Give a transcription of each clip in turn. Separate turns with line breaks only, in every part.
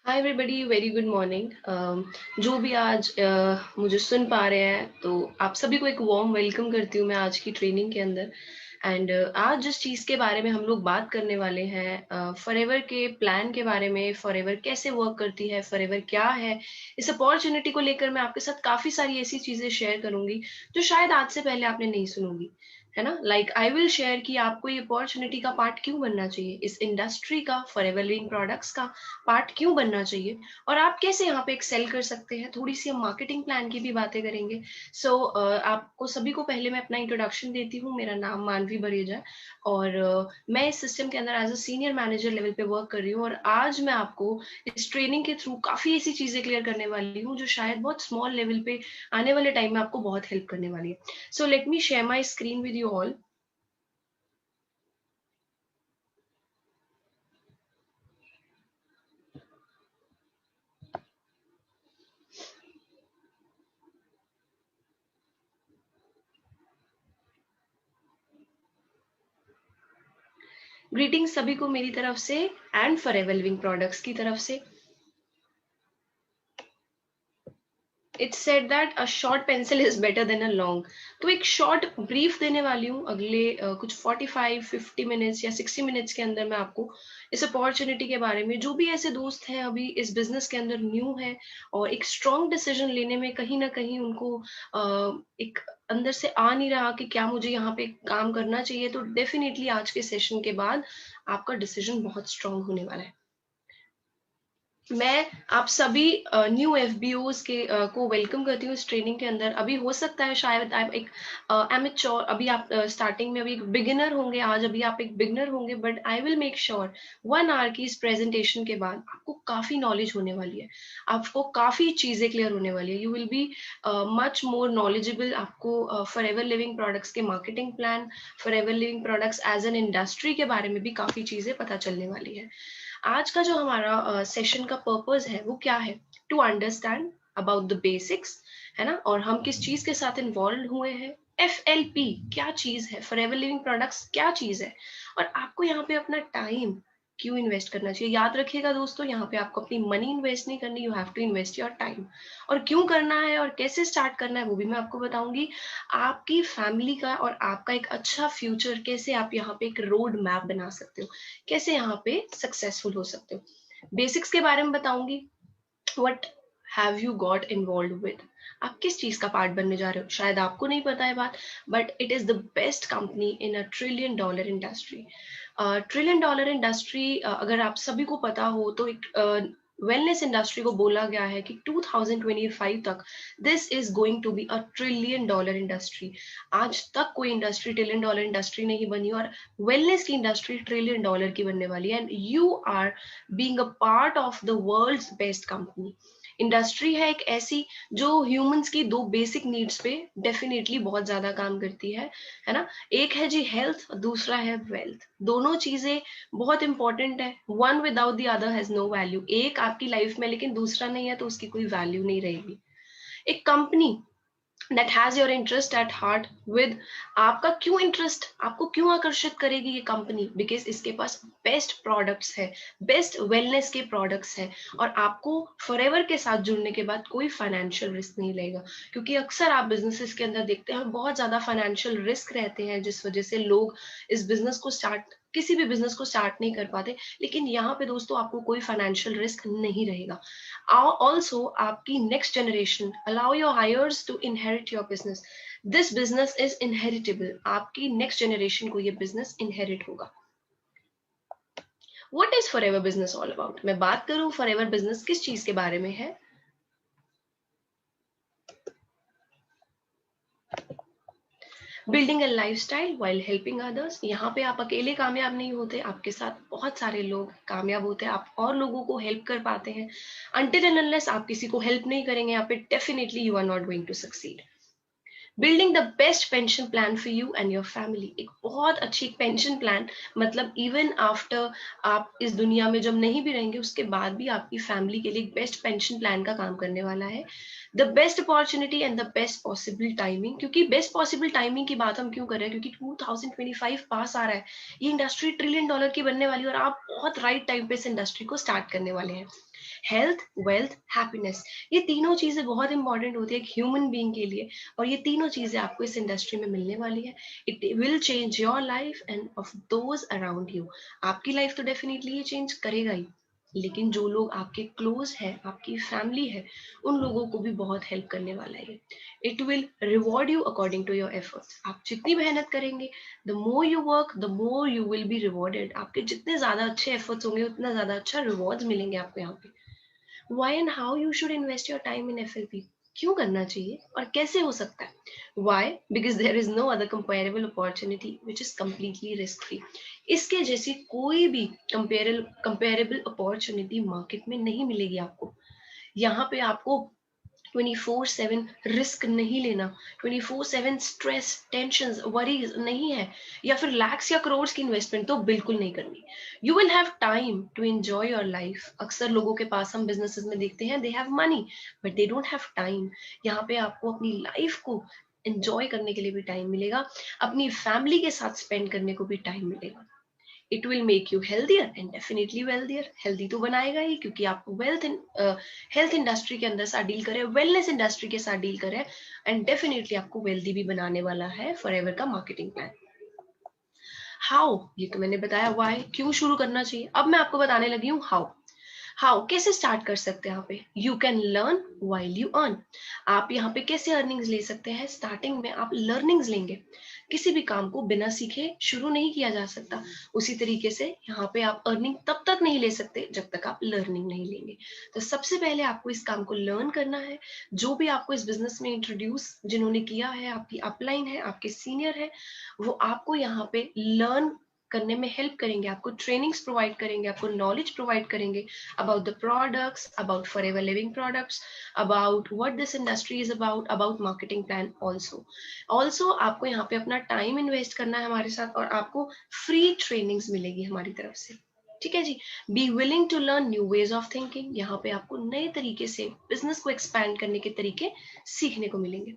Hi everybody, very good morning. जो भी आज मुझे सुन पा रहे हैं, तो आप सभी को एक वार्म वेलकम करती हूँ मैं आज की ट्रेनिंग के अंदर। एंड आज जिस चीज़ के बारे में हम लोग बात करने वाले हैं, फॉरएवर के प्लान के बारे में, फॉरएवर कैसे वर्क करती है, फॉरएवर क्या है, इस अपॉर्चुनिटी को लेकर मैं आपके साथ काफ़ी सारी ऐसी चीज़ें शेयर करूँगी जो शायद आज से पहले आपने नहीं सुनूंगी, है ना। लाइक आई विल शेयर कि आपको ये अपॉर्चुनिटी का पार्ट क्यों बनना चाहिए, इस इंडस्ट्री का, फॉरएवर लिविंग प्रोडक्ट्स का पार्ट क्यों बनना चाहिए, और आप कैसे यहाँ पे एक्सेल कर सकते हैं। थोड़ी सी हम मार्केटिंग प्लान की भी बातें करेंगे। आपको सभी को पहले मैं अपना इंट्रोडक्शन देती हूँ। मेरा नाम मानवी बरेजा है और मैं इस सिस्टम के अंदर as a senior manager level पे वर्क कर रही हूँ। और आज मैं आपको इस ट्रेनिंग के थ्रू काफी ऐसी चीजें क्लियर करने वाली हूँ जो शायद बहुत स्मॉल लेवल पे आने वाले टाइम में आपको बहुत हेल्प करने वाली है। So let me share my screen with you all. Greeting सभी को मेरी तरफ से एंड फॉरएवर लिविंग प्रोडक्ट्स की तरफ से। It's said that a short pencil is better than a long. तो एक शॉर्ट ब्रीफ देने वाली हूँ अगले कुछ 45-50 मिनट्स या 60 मिनट्स के अंदर। मैं आपको इस अपॉर्चुनिटी के बारे में, जो भी ऐसे दोस्त हैं अभी इस बिजनेस के अंदर न्यू है और एक स्ट्रॉन्ग डिसीजन लेने में कहीं ना कहीं उनको एक अंदर से आ नहीं रहा कि क्या मुझे यहाँ पे काम करना चाहिए, तो डेफिनेटली आज के सेशन के बाद आपका डिसीजन बहुत स्ट्रांग होने वाला है। मैं आप सभी न्यू एफबीओज को वेलकम करती हूँ इस ट्रेनिंग के अंदर। अभी हो सकता है शायद आप एक एमेच्योर, अभी आप स्टार्टिंग में अभी एक बिगिनर होंगे, आज अभी आप एक बिगिनर होंगे, but I will make sure 1 hour की इस प्रेजेंटेशन के बाद आपको काफी नॉलेज होने वाली है, आपको काफी चीजें क्लियर होने वाली है। You will be much more knowledgeable. आपको फॉरएवर लिविंग प्रोडक्ट्स के marketing plan, forever living products as an industry के बारे में भी काफी चीजें पता चलने वाली है। आज का जो हमारा सेशन का पर्पस है वो क्या है, to understand about the basics, है ना। और हम किस चीज के साथ इन्वॉल्व हुए हैं, FLP क्या चीज है, फॉरएवर लिविंग प्रोडक्ट्स क्या चीज है, और आपको यहाँ पे अपना टाइम क्यों इन्वेस्ट करना चाहिए। याद रखिएगा दोस्तों, यहाँ पे आपको अपनी मनी इन्वेस्ट नहीं करनी, you have to invest your time. और क्यों करना है और कैसे स्टार्ट करना है वो भी मैं आपको बताऊंगी। आपकी फैमिली का और आपका एक अच्छा फ्यूचर, कैसे आप यहाँ पे एक रोड मैप बना सकते हो, कैसे यहाँ पे सक्सेसफुल हो सकते हो। बेसिक्स के बारे में बताऊंगी। What have you got involve with, आप किस चीज का पार्ट बनने जा रहे हो, शायद आपको नहीं पता है बात, but it is the best company in a $1 trillion industry. $1 trillion industry, अगर आप सभी को पता हो तो एक वेलनेस इंडस्ट्री को बोला गया है कि 2025 तक this is going to be a $1 trillion industry. आज तक कोई इंडस्ट्री $1 ट्रिलियन इंडस्ट्री नहीं बनी, और वेलनेस की इंडस्ट्री $1 ट्रिलियन की बनने वाली है। And you are being a part of the world's best company. Industry है एक ऐसी जो ह्यूमंस की दो बेसिक नीड्स पे डेफिनेटली बहुत ज्यादा काम करती है ना। एक है जी हेल्थ, दूसरा है वेल्थ। दोनों चीजें बहुत इंपॉर्टेंट है, one without the other has no value. एक आपकी लाइफ में लेकिन दूसरा नहीं है तो उसकी कोई वैल्यू नहीं रहेगी। एक company that has your interest at heart with, आपका क्यों इंटरेस्ट, आपको क्यों आकर्षित करेगी ये कंपनी, बिकॉज इसके पास बेस्ट प्रोडक्ट्स है, बेस्ट वेलनेस के प्रोडक्ट्स है, और आपको फॉरएवर के साथ जुड़ने के बाद कोई फाइनेंशियल रिस्क नहीं लगेगा। क्योंकि अक्सर आप बिजनेसेस के अंदर देखते हैं बहुत ज्यादा फाइनेंशियल रिस्क रहते हैं, जिस वजह से लोग इस बिजनेस को स्टार्ट, किसी भी बिजनेस को स्टार्ट नहीं कर पाते। लेकिन यहाँ पे दोस्तों आपको कोई फाइनेंशियल रिस्क नहीं रहेगा। Also, आपकी next generation, allow your hires to inherit your business. This business is inheritable. आपकी next generation को ये business inherit होगा। What is forever business all about? मैं बात करूं forever business किस चीज के बारे में है। Building a lifestyle while helping others। यहाँ पे आप अकेले कामयाब नहीं होते, आपके साथ बहुत सारे लोग कामयाब होते हैं, आप और लोगों को हेल्प कर पाते हैं। Until and unless आप किसी को हेल्प नहीं करेंगे यहाँ पे, definitely you are not going to succeed. Building the best pension plan for you and your family. एक बहुत अच्छी पेंशन प्लान, मतलब इवन आफ्टर आप इस दुनिया में जब नहीं भी रहेंगे उसके बाद भी आपकी फैमिली के लिए एक बेस्ट पेंशन प्लान का काम करने वाला है। The best opportunity and the best possible timing. क्योंकि बेस्ट पॉसिबल टाइमिंग की बात हम क्यों कर रहे हैं, क्योंकि 2025 पास आ रहा है, ये इंडस्ट्री $1 ट्रिलियन की बनने वाली है, और आप बहुत राइट टाइम पे इस इंडस्ट्री को स्टार्ट करने वाले हैं। हेल्थ, वेल्थ, हैप्पीनेस, ये तीनों चीजें बहुत इंपॉर्टेंट होती है एक ह्यूमन बीइंग के लिए, और ये तीनों चीजें आपको इस इंडस्ट्री में मिलने वाली है. It will change your life end of those around you. आपकी लाइफ तो डेफिनेटली ये चेंज करेगा ही, लेकिन जो लोग आपके क्लोज है, आपकी फैमिली है, उन लोगों को भी बहुत हेल्प करने वाला है. It will reward you according to your efforts. आप जितनी मेहनत करेंगे, the more you work the more you will be rewarded. आपके जितने ज्यादा अच्छे एफर्ट्स होंगे उतना ज्यादा अच्छा रिवॉर्ड्स मिलेंगे आपको यहाँ पे. Why and how you should invest your time in FLP? क्यों करना चाहिए और कैसे हो सकता है? Why? Because there is no other comparable opportunity which is completely risk free. इसके जैसी कोई भी comparable opportunity मार्केट में नहीं मिलेगी आपको. यहाँ पे आपको 24/7 रिस्क नहीं लेना, 24/7 स्ट्रेस, टेंशन, वरीज नहीं है, या फिर लैक्स या करोड़ की इन्वेस्टमेंट तो बिल्कुल नहीं करनी. You will have time to enjoy your life. अक्सर लोगों के पास हम बिजनेसेस में देखते हैं they have money but they don't have time. यहाँ पे आपको अपनी लाइफ को एंजॉय करने के लिए भी टाइम मिलेगा, अपनी फैमिली के साथ स्पेंड करने को भी टाइम मिलेगा. It will make you healthier and definitely wealthier. Healthy तो बनाएगा ही, क्योंकि आप हेल्थ इंडस्ट्री के अंदर साथ डील करें, वेलनेस इंडस्ट्री के साथ डील करें, एंड डेफिनेटली आपको वेल्दी भी बनाने वाला है फॉरएवर का मार्केटिंग प्लान. हाउ, ये तो मैंने बताया. व्हाई, क्यों शुरू करना चाहिए. अब मैं आपको बताने लगी हूँ हाउ कैसे स्टार्ट कर सकते हैं. यहाँ पे you can learn while you earn. आप यहाँ पे कैसे अर्निंग्स ले सकते हैं. स्टार्टिंग में आप लर्निंग्स लेंगे. किसी भी काम को बिना सीखे शुरू नहीं किया जा सकता. उसी तरीके से यहाँ पे आप अर्निंग तब तक नहीं ले सकते जब तक आप लर्निंग नहीं लेंगे. तो सबसे पहले आपको इस काम को लर्न करना है. जो भी आपको इस बिजनेस में इंट्रोड्यूस जिन्होंने किया है, आपकी अपलाइन है, आपके सीनियर है, वो आपको यहाँ पे लर्न करने में हेल्प करेंगे, आपको ट्रेनिंग्स प्रोवाइड करेंगे, आपको नॉलेज प्रोवाइड करेंगे about the products, about forever living products, about what this industry is about marketing plan also आपको यहाँ पे अपना टाइम इन्वेस्ट करना है हमारे साथ, और आपको फ्री ट्रेनिंग्स मिलेगी हमारी तरफ से. ठीक है जी. Be willing to learn new ways of thinking. यहाँ पे आपको नए तरीके से बिजनेस को एक्सपैंड करने के तरीके सीखने को मिलेंगे.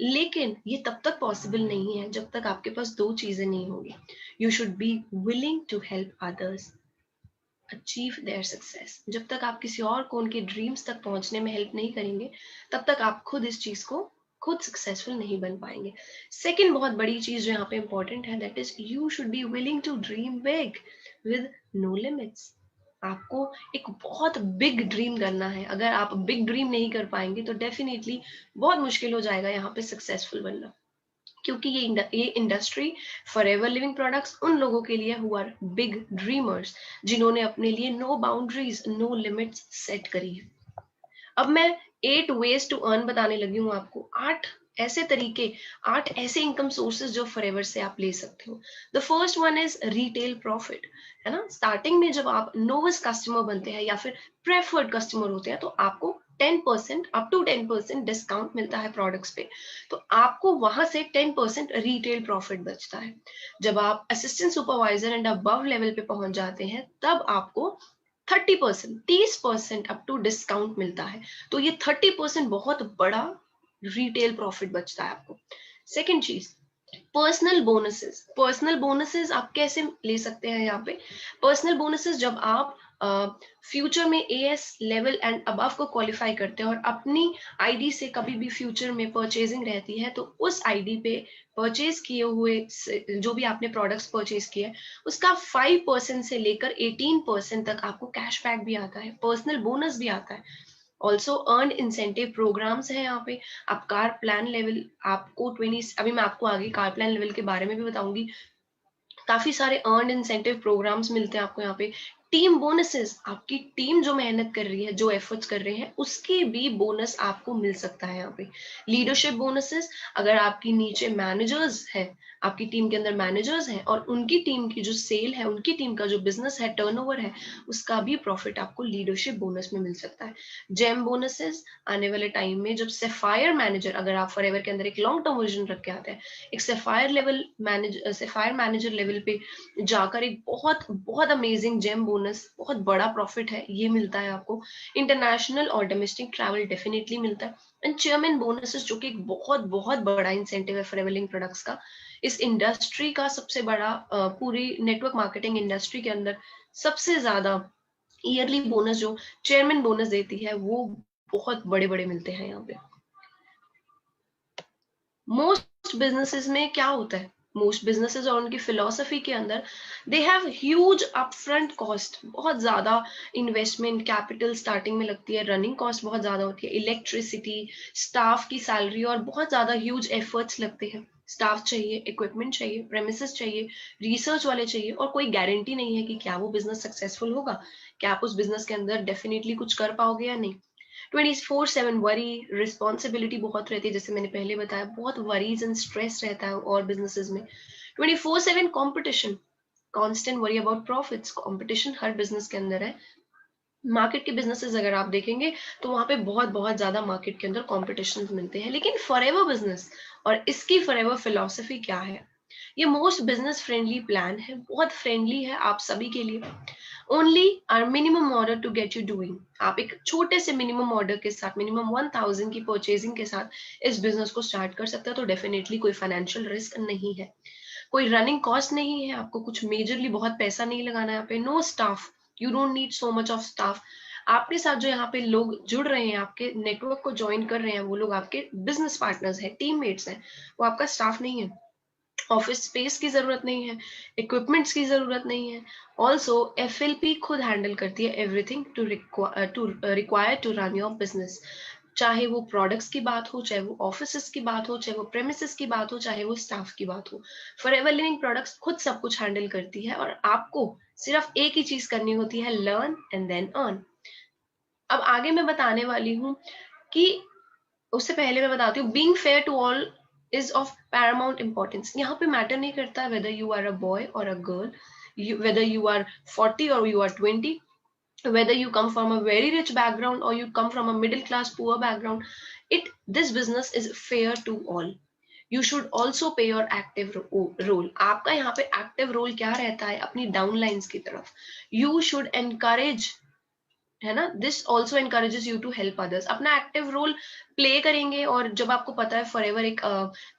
लेकिन ये तब तक पॉसिबल नहीं है जब तक आपके पास दो चीजें नहीं होगी. You should be willing to help others achieve their success. जब तक आप किसी और को उनके ड्रीम्स तक पहुंचने में हेल्प नहीं करेंगे, तब तक आप खुद इस चीज को खुद सक्सेसफुल नहीं बन पाएंगे. सेकंड बहुत बड़ी चीज जो यहाँ पे इंपॉर्टेंट है, that is you should be willing to dream big with no limits. आपको एक बहुत बिग ड्रीम करना है. अगर आप बिग ड्रीम नहीं कर पाएंगे तो डेफिनेटली बहुत मुश्किल हो जाएगा यहाँ पे सक्सेसफुल बनना. क्योंकि ये इंडस्ट्री फॉरएवर लिविंग प्रोडक्ट्स उन लोगों के लिए हु आर बिग ड्रीमर्स, जिन्होंने अपने लिए no boundaries no limits set करी है. अब मैं 8 ways to earn बताने लगी हूँ आपको. 8 ऐसे इनकम सोर्सेज जो फॉरएवर से आप ले सकते हो. The first one is retail profit, है ना. स्टार्टिंग में जब आप नोविस कस्टमर बनते हैं या फिर प्रेफर्ड कस्टमर होते हैं, तो आपको 10% अप टू 10% डिस्काउंट मिलता है प्रोडक्ट्स पे. तो आपको वहां से 10% रिटेल प्रॉफिट बचता है. जब आप assistant supervisor and above level पे पहुंच जाते हैं, तब आपको 30% अप टू डिस्काउंट मिलता है. तो ये 30% बहुत बड़ा रिटेल प्रॉफिट बचता है आपको. सेकेंड चीज, पर्सनल बोनसेस आप कैसे ले सकते हैं. यहाँ पे पर्सनल बोनसेस जब आप फ्यूचर में एएस लेवल एंड अबव को क्वालिफाई करते हैं और अपनी आईडी से कभी भी फ्यूचर में परचेजिंग रहती है, तो उस आईडी पे परचेज किए हुए जो भी आपने प्रोडक्ट्स परचेज किए उसका 5% से लेकर 18% तक आपको कैशबैक भी आता है, पर्सनल बोनस भी आता है. ऑल्सो अर्न इंसेंटिव प्रोग्राम्स है यहाँ पे. आप कार प्लान लेवल आपको 20, अभी मैं आपको आगे कार प्लान लेवल के बारे में भी बताऊंगी. काफी सारे अर्न इंसेंटिव प्रोग्राम्स मिलते हैं आपको यहाँ पे. टीम बोनसेस, आपकी टीम जो मेहनत कर रही है, जो एफर्ट्स कर रहे हैं, उसकी भी बोनस आपको मिल सकता है यहाँ पे. लीडरशिप बोनसेस, अगर आपकी नीचे मैनेजर्स है, आपकी टीम के अंदर मैनेजर्स हैं और उनकी टीम की जो सेल है, उनकी टीम का जो बिजनेस है, टर्नओवर है, उसका भी प्रॉफिट आपको लीडरशिप बोनस में मिल सकता है. जेम बोनसेस, आने वाले टाइम में जब सेफायर मैनेजर, अगर आप फॉरएवर के अंदर एक लॉन्ग टर्म विजन रख के आते हैं, एक सेफायर मैनेजर लेवल पे जाकर एक बहुत बहुत अमेजिंग जेम बोनस, बहुत बड़ा प्रॉफिट है, ये मिलता है आपको. इंटरनेशनल और डोमेस्टिक ट्रैवल डेफिनेटली मिलता है. एंड चेयरमैन बोनसेस, जो कि एक बहुत बहुत बड़ा इंसेंटिव है फॉरएवर लिविंग प्रोडक्ट्स का. इस इंडस्ट्री का सबसे बड़ा, पूरी नेटवर्क मार्केटिंग इंडस्ट्री के अंदर सबसे ज्यादा ईयरली बोनस जो चेयरमैन बोनस देती है वो बहुत बड़े बड़े मिलते हैं यहाँ पे। मोस्ट बिजनेसेस में क्या होता है, मोस्ट बिजनेसेस और उनकी फिलोसफी के अंदर they have huge upfront cost, बहुत ज्यादा इन्वेस्टमेंट कैपिटल स्टार्टिंग में लगती है, रनिंग कॉस्ट बहुत ज्यादा होती है, इलेक्ट्रिसिटी, स्टाफ की सैलरी और बहुत ज्यादा ह्यूज एफर्ट्स लगते हैं। स्टाफ चाहिए, इक्विपमेंट चाहिए, प्रेमिसेस चाहिए, रिसर्च वाले चाहिए, और कोई गारंटी नहीं है कि क्या वो बिजनेस सक्सेसफुल होगा, क्या आप उस बिजनेस के अंदर डेफिनेटली कुछ कर पाओगे या नहीं। 24/7 वरी, रिस्पॉन्सिबिलिटी बहुत रहती है, जैसे मैंने पहले बताया बहुत वरीज एंड स्ट्रेस रहता है और बिजनेसेस में। 24/7 competition, constant worry about profits, competition her business के अंदर है। मार्केट के बिजनेसेस अगर आप देखेंगे तो वहां पे बहुत बहुत ज्यादा मार्केट के अंदर कॉम्पिटिशन मिलते हैं, लेकिन फॉरएवर बिजनेस और इसकी फॉरएवर फिलॉसफी क्या है, ये मोस्ट बिजनेस फ्रेंडली प्लान है, बहुत फ्रेंडली है आप सभी के लिए। Only our minimum order to get you doing, आप एक छोटे से मिनिमम ऑर्डर के साथ, मिनिमम 1000 की परचेजिंग के साथ इस बिजनेस को स्टार्ट कर सकते हो, तो डेफिनेटली कोई फाइनेंशियल रिस्क नहीं है, कोई रनिंग कॉस्ट नहीं है, आपको कुछ मेजरली बहुत पैसा नहीं लगाना है यहाँ पे, no staff, you don't need so much of staff. आपके साथ जो यहाँ पे लोग जुड़ रहे हैं, आपके नेटवर्क को ज्वाइन कर रहे हैं, वो लोग आपके बिजनेस पार्टनर्स हैं, टीममेट्स हैं, वो आपका स्टाफ नहीं है। ऑफिस स्पेस की जरूरत नहीं है, इक्विपमेंट्स की जरूरत नहीं है। ऑल्सो एफएलपी खुद हैंडल करती है everything to require to run your business, चाहे वो प्रोडक्ट्स की बात हो, चाहे वो ऑफिस की बात हो, चाहे वो प्रेमिसेस की बात हो, चाहे वो स्टाफ की बात हो। फॉरएवर लिविंग प्रोडक्ट्स खुद सब कुछ हैंडल करती है और आपको सिर्फ एक ही चीज करनी होती है, लर्न एंड देन अर्न। अब आगे मैं बताने वाली हूँ कि उससे पहले मैं बताती हूँ, being fair to all is of paramount importance. यहाँ पे मैटर नहीं करता whether you are a boy or a girl, whether you are 40 or you are 20, whether you come from a very rich background or you come from a middle class poor background, this business is fair to all. You should also play your active role. आपका यहाँ पे active role क्या रहता है अपनी downlines की तरफ, you should encourage, है ना, this also encourages you to help others, अपना एक्टिव रोल प्ले करेंगे, और जब आपको पता है फॉरएवर एक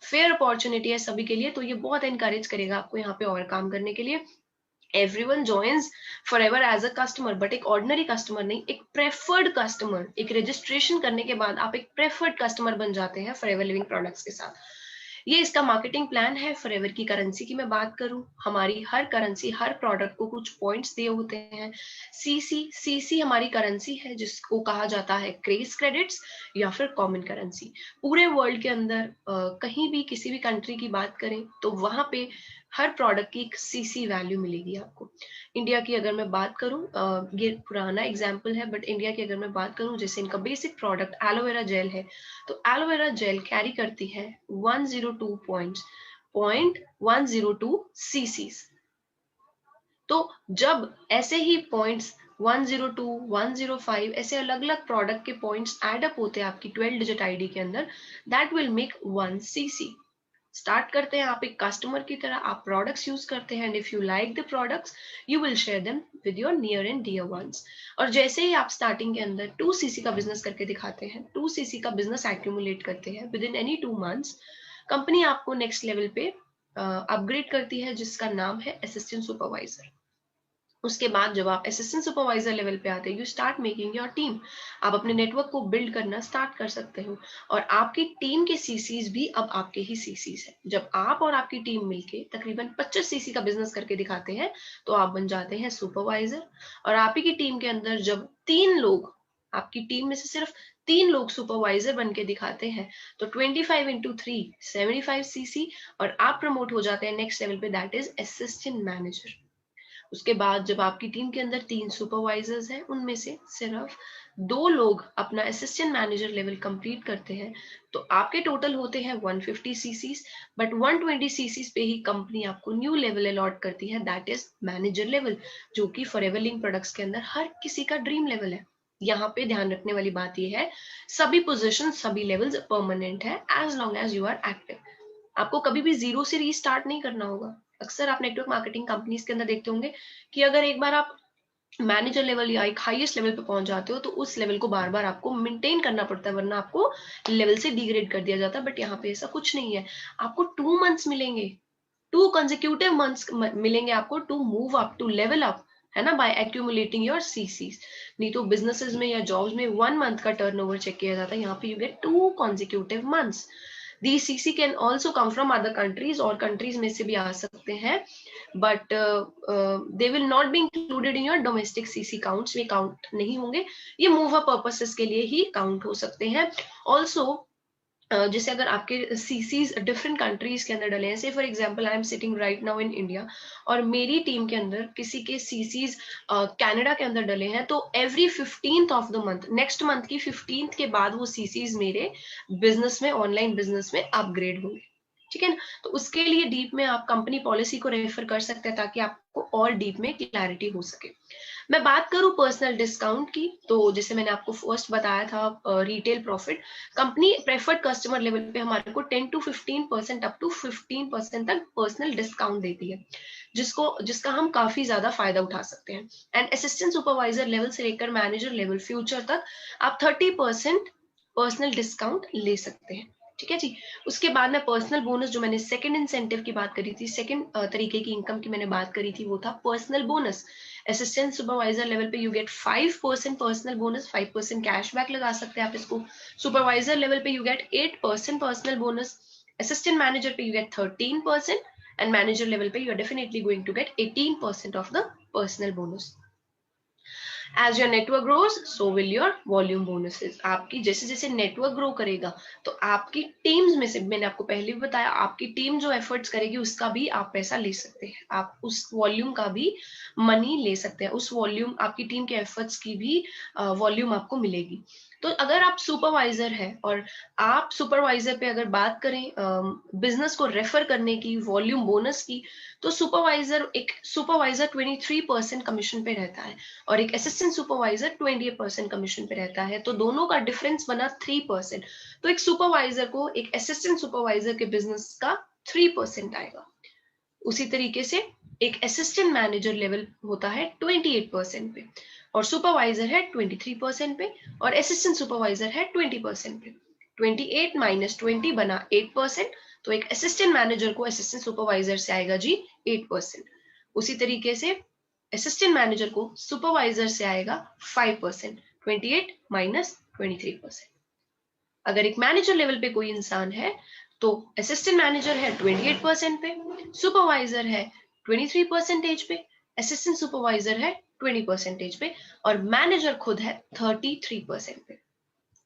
फेयर अपॉर्चुनिटी है सभी के लिए, तो ये बहुत एनकरेज करेगा आपको यहाँ पे और काम करने के लिए। Everyone joins Forever as a customer, but एक ऑर्डिनरी कस्टमर नहीं, एक प्रेफर्ड कस्टमर, एक रजिस्ट्रेशन करने के बाद आप एक प्रेफर्ड कस्टमर बन जाते हैं फॉरएवर लिविंग प्रोडक्ट्स के साथ। ये इसका मार्केटिंग प्लान है। फॉरएवर की करेंसी की मैं बात करूं, हमारी हर करेंसी, हर प्रोडक्ट को कुछ पॉइंट्स दिए होते हैं। सीसी हमारी करेंसी है जिसको कहा जाता है क्रेज क्रेडिट्स या फिर कॉमन करेंसी। पूरे वर्ल्ड के अंदर कहीं भी किसी भी कंट्री की बात करें तो वहां पे हर प्रोडक्ट की एक सीसी वैल्यू मिलेगी आपको। इंडिया की अगर मैं बात करूं, ये पुराना एग्जाम्पल है, बट इंडिया की अगर मैं बात करूं, जैसे इनका बेसिक प्रोडक्ट एलोवेरा जेल है, तो एलोवेरा जेल कैरी करती है 102 पॉइंट्स, 0.102 सीसीज। तो जब ऐसे ही पॉइंट्स 102, 105 ऐसे अलग अलग प्रोडक्ट के पॉइंट्स एड अप होते हैं आपकी 12 डिजिट आईडी के अंदर, that will make 1 CC. Start करते हैं आप एक कस्टमर की तरह, आप प्रोडक्ट्स यूज करते हैं, and if you like the products you will share them with your near and dear ones. और जैसे ही आप स्टार्टिंग के अंदर 2 सीसी का बिजनेस करके दिखाते हैं, 2 सीसी का बिजनेस एक्यूमुलेट करते हैं with in any 2 months, company आपको नेक्स्ट लेवल पे अपग्रेड करती है जिसका नाम है असिस्टेंट सुपरवाइजर। उसके बाद जब आप असिस्टेंट सुपरवाइजर लेवल पे आते हैं, you start making your team, आप अपने नेटवर्क को बिल्ड करना स्टार्ट कर सकते हो, और आपकी टीम के सीसीज भी अब आपके ही सीसीज है। जब आप और आपकी टीम मिलके तकरीबन 25 सीसी का बिजनेस करके दिखाते हैं तो आप बन जाते हैं सुपरवाइजर। और आप ही की टीम के अंदर जब 3 लोग, आपकी टीम में से सिर्फ 3 लोग सुपरवाइजर बन के दिखाते हैं, तो 25 into 3 75 सीसी, और आप प्रमोट हो जाते हैं नेक्स्ट लेवल पे, दैट इज असिस्टेंट मैनेजर। उसके बाद जब आपकी टीम के अंदर 3 सुपरवाइजर्स हैं, उनमें से सिर्फ 2 लोग अपना असिस्टेंट मैनेजर लेवल कंप्लीट करते हैं, तो आपके टोटल होते हैं 150 सीसीज, बट 120 सीसीज पे ही कंपनी आपको न्यू लेवल अलॉट करती है, दैट इज मैनेजर लेवल, जो कि फॉरएवर लिविंग प्रोडक्ट्स के अंदर हर किसी का ड्रीम लेवल है। यहाँ पे ध्यान रखने वाली बात यह है, सभी पोजीशन, सभी लेवल्स परमानेंट है as long as you are active. आपको कभी भी जीरो से रीस्टार्ट नहीं करना होगा। अक्सर आप नेटवर्क मार्केटिंग कंपनीज के अंदर देखते होंगे कि अगर एक बार आप मैनेजर लेवल या एक हाईएस्ट लेवल पे पहुंच जाते हो तो उस लेवल को बार बार आपको मेंटेन करना पड़ता है, वरना आपको लेवल से डिग्रेड कर दिया जाता है। बट यहाँ पे ऐसा कुछ नहीं है, आपको 2 मंथ्स मिलेंगे, 2 कंसेक्यूटिव मंथ्स मिलेंगे आपको to move up, to level up, है ना, बाय एक्यूमुलेटिंग योर सीसीज। नहीं तो बिजनेसेस में या जॉब्स में 1 मंथ का टर्नओवर चेक किया जाता है, यहाँ पे you gate 2 consecutive months। The CC can also come from other countries, और कंट्रीज में से भी आ सकते हैं, but they will not be included in your domestic CC counts, में काउंट नहीं होंगे, ये मूव पर्पसेस के लिए ही काउंट हो सकते हैं। ऑल्सो जैसे अगर आपके सीसीज डिफरेंट कंट्रीज के अंदर डले हैं, से for example I am sitting right now in India, और मेरी टीम के अंदर किसी के सीसीज कनाडा के अंदर डले हैं, तो every 15th of the month, next month की 15th के बाद वो सीसीज मेरे बिजनेस में, ऑनलाइन बिजनेस में अपग्रेड होंगे, ठीक है ना। तो उसके लिए डीप में आप कंपनी पॉलिसी को रेफर कर सकते हैं, ताकि आपको और डीप में क्लैरिटी हो सके। मैं बात करूं पर्सनल डिस्काउंट की, तो जैसे मैंने आपको फर्स्ट बताया था retail profit, company preferred customer level पे हमारे को 10 to 15% अप टू 15% तक पर्सनल डिस्काउंट देती है, जिसका हम काफी ज्यादा फायदा उठा सकते हैं। एंड असिस्टेंट सुपरवाइजर लेवल से लेकर मैनेजर लेवल फ्यूचर तक आप 30% पर्सनल डिस्काउंट ले सकते हैं, ठीक है जी। उसके बाद में पर्सनल बोनस, जो मैंने सेकंड इंसेंटिव की बात करी थी, सेकंड तरीके की इनकम की मैंने बात करी थी, वो था personal bonus. Assistant supervisor level पे you get 5% personal bonus, 5% cashback लगा सकते हैं आप इसको। सुपरवाइजर लेवल पे you get 8% personal bonus, assistant manager पे you get 13%, and manager level पे you are definitely going to get 18% of the personal bonus. As your network grows, so will your volume bonuses। आपकी जैसे जैसे network grow करेगा, तो आपकी teams में से, मैंने आपको पहले भी बताया, आपकी टीम जो एफर्ट्स करेगी उसका भी आप पैसा ले सकते हैं, आप उस वॉल्यूम का भी मनी ले सकते हैं, उस वॉल्यूम, आपकी टीम के एफर्ट्स की भी वॉल्यूम आपको मिलेगी। तो अगर आप सुपरवाइजर है, और आप सुपरवाइजर पे अगर बात करें बिजनेस को रेफर करने की, वॉल्यूम बोनस की, तो एक सुपरवाइजर 23% कमीशन पे रहता है, और एक असिस्टेंट सुपरवाइजर 28% कमीशन पे रहता है, तो दोनों का डिफरेंस बना 3%। तो एक सुपरवाइजर को एक असिस्टेंट सुपरवाइजर के बिजनेस का 3% आएगा। उसी तरीके से एक असिस्टेंट मैनेजर लेवल होता है 28% पे, और सुपरवाइजर है 23% पे, और असिस्टेंट सुपरवाइजर है 20% पे। 28 माइनस 20 बना 8%, तो एक असिस्टेंट मैनेजर को असिस्टेंट सुपरवाइजर से आएगा जी 8%। उसी तरीके से असिस्टेंट मैनेजर को सुपरवाइजर से आएगा 5%, 28 माइनस 23%। अगर एक मैनेजर लेवल पे कोई इंसान है, तो असिस्टेंट मैनेजर है 28% पे, सुपरवाइजर है 23% पे, असिस्टेंट सुपरवाइजर है 20% पे, और मैनेजर खुद है 33% पे।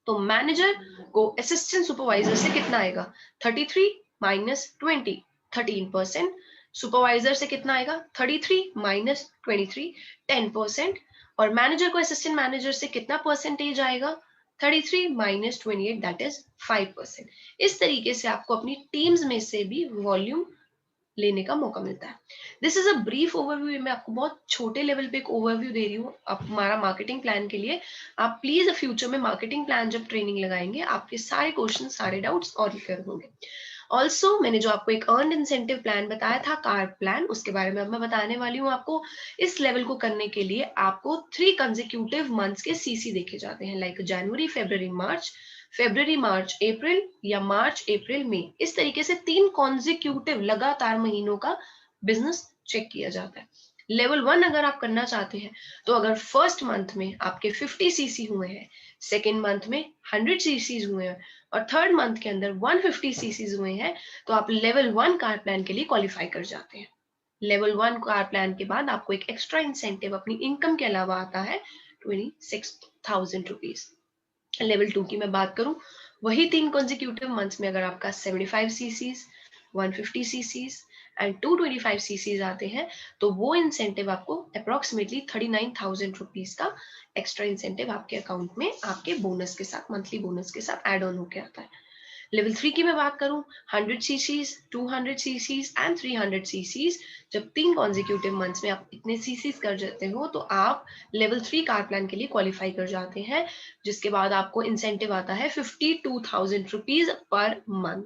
तो मैनेजर को असिस्टेंट सुपरवाइजर से कितना आएगा, 33 माइनस 20, 13%। सुपरवाइजर से कितना आएगा, 33 माइनस 23, 10%। और मैनेजर को असिस्टेंट मैनेजर से कितना परसेंटेज आएगा, 33 माइनस 28, दैट इज 5%। इस तरीके से आपको अपनी टीम्स में से भी वॉल्यूम लेने का मौका मिलता है। This is a brief overview, मैं आपको बहुत छोटे लेवल पे एक ओवरव्यू दे रही हूँ हमारा मार्केटिंग प्लान के लिए। आप प्लीज फ्यूचर में मार्केटिंग प्लान जब ट्रेनिंग लगाएंगे, आपके सारे क्वेश्चन, सारे डाउट्स और क्लियर होंगे। ऑल्सो मैंने जो आपको एक अर्न इंसेंटिव प्लान बताया था, कार्ड प्लान, उसके बारे में अब मैं बताने वाली हूँ आपको। इस लेवल को करने के लिए आपको 3 कंसेक्यूटिव मंथ्स के सीसी देखे जाते हैं, लाइक जनवरी, फेब्रुअरी, मार्च, फेब्रुअरी, मार्च, अप्रैल, या मार्च, अप्रैल, मई। इस तरीके से 3 कॉन्जिक्यूटिव लगातार महीनों का बिजनेस चेक किया जाता है। लेवल 1 अगर आप करना चाहते हैं, तो अगर फर्स्ट मंथ में आपके 50 सीसी हुए हैं, सेकेंड मंथ में 100 सीसी हुए हैं, और थर्ड मंथ के अंदर 150 सीसी हुए हैं, तो आप लेवल 1 कार प्लान के लिए क्वालिफाई कर जाते हैं। लेवल 1 कार प्लान के बाद आपको एक एक्स्ट्रा इंसेंटिव अपनी इनकम के अलावा आता है 26,000 रुपीज। लेवल 2 की मैं बात करूं, वही 3 कॉन्जिक्यूटिव मंथ्स में अगर आपका 75 सीसीज, 150 सीसीज एंड 225 सीसीज आते हैं, तो वो इंसेंटिव आपको अप्रोक्सीमेटली 39,000 रुपीज का एक्स्ट्रा इंसेंटिव आपके अकाउंट में आपके बोनस के साथ, मंथली बोनस के साथ एड ऑन होके आता है। लेवल 3 की मैं बात करूं, 100 सीसीज, 200 सीसीज एंड 300 सीसीज, जब 3 कॉन्जिक्यूटिव मंथ्स में आप इतने सीसीज कर जाते हो, तो आप लेवल 3 कार प्लान के लिए क्वालिफाई कर जाते हैं, जिसके बाद आपको इंसेंटिव आता है 52,000 रुपीज पर मंथ।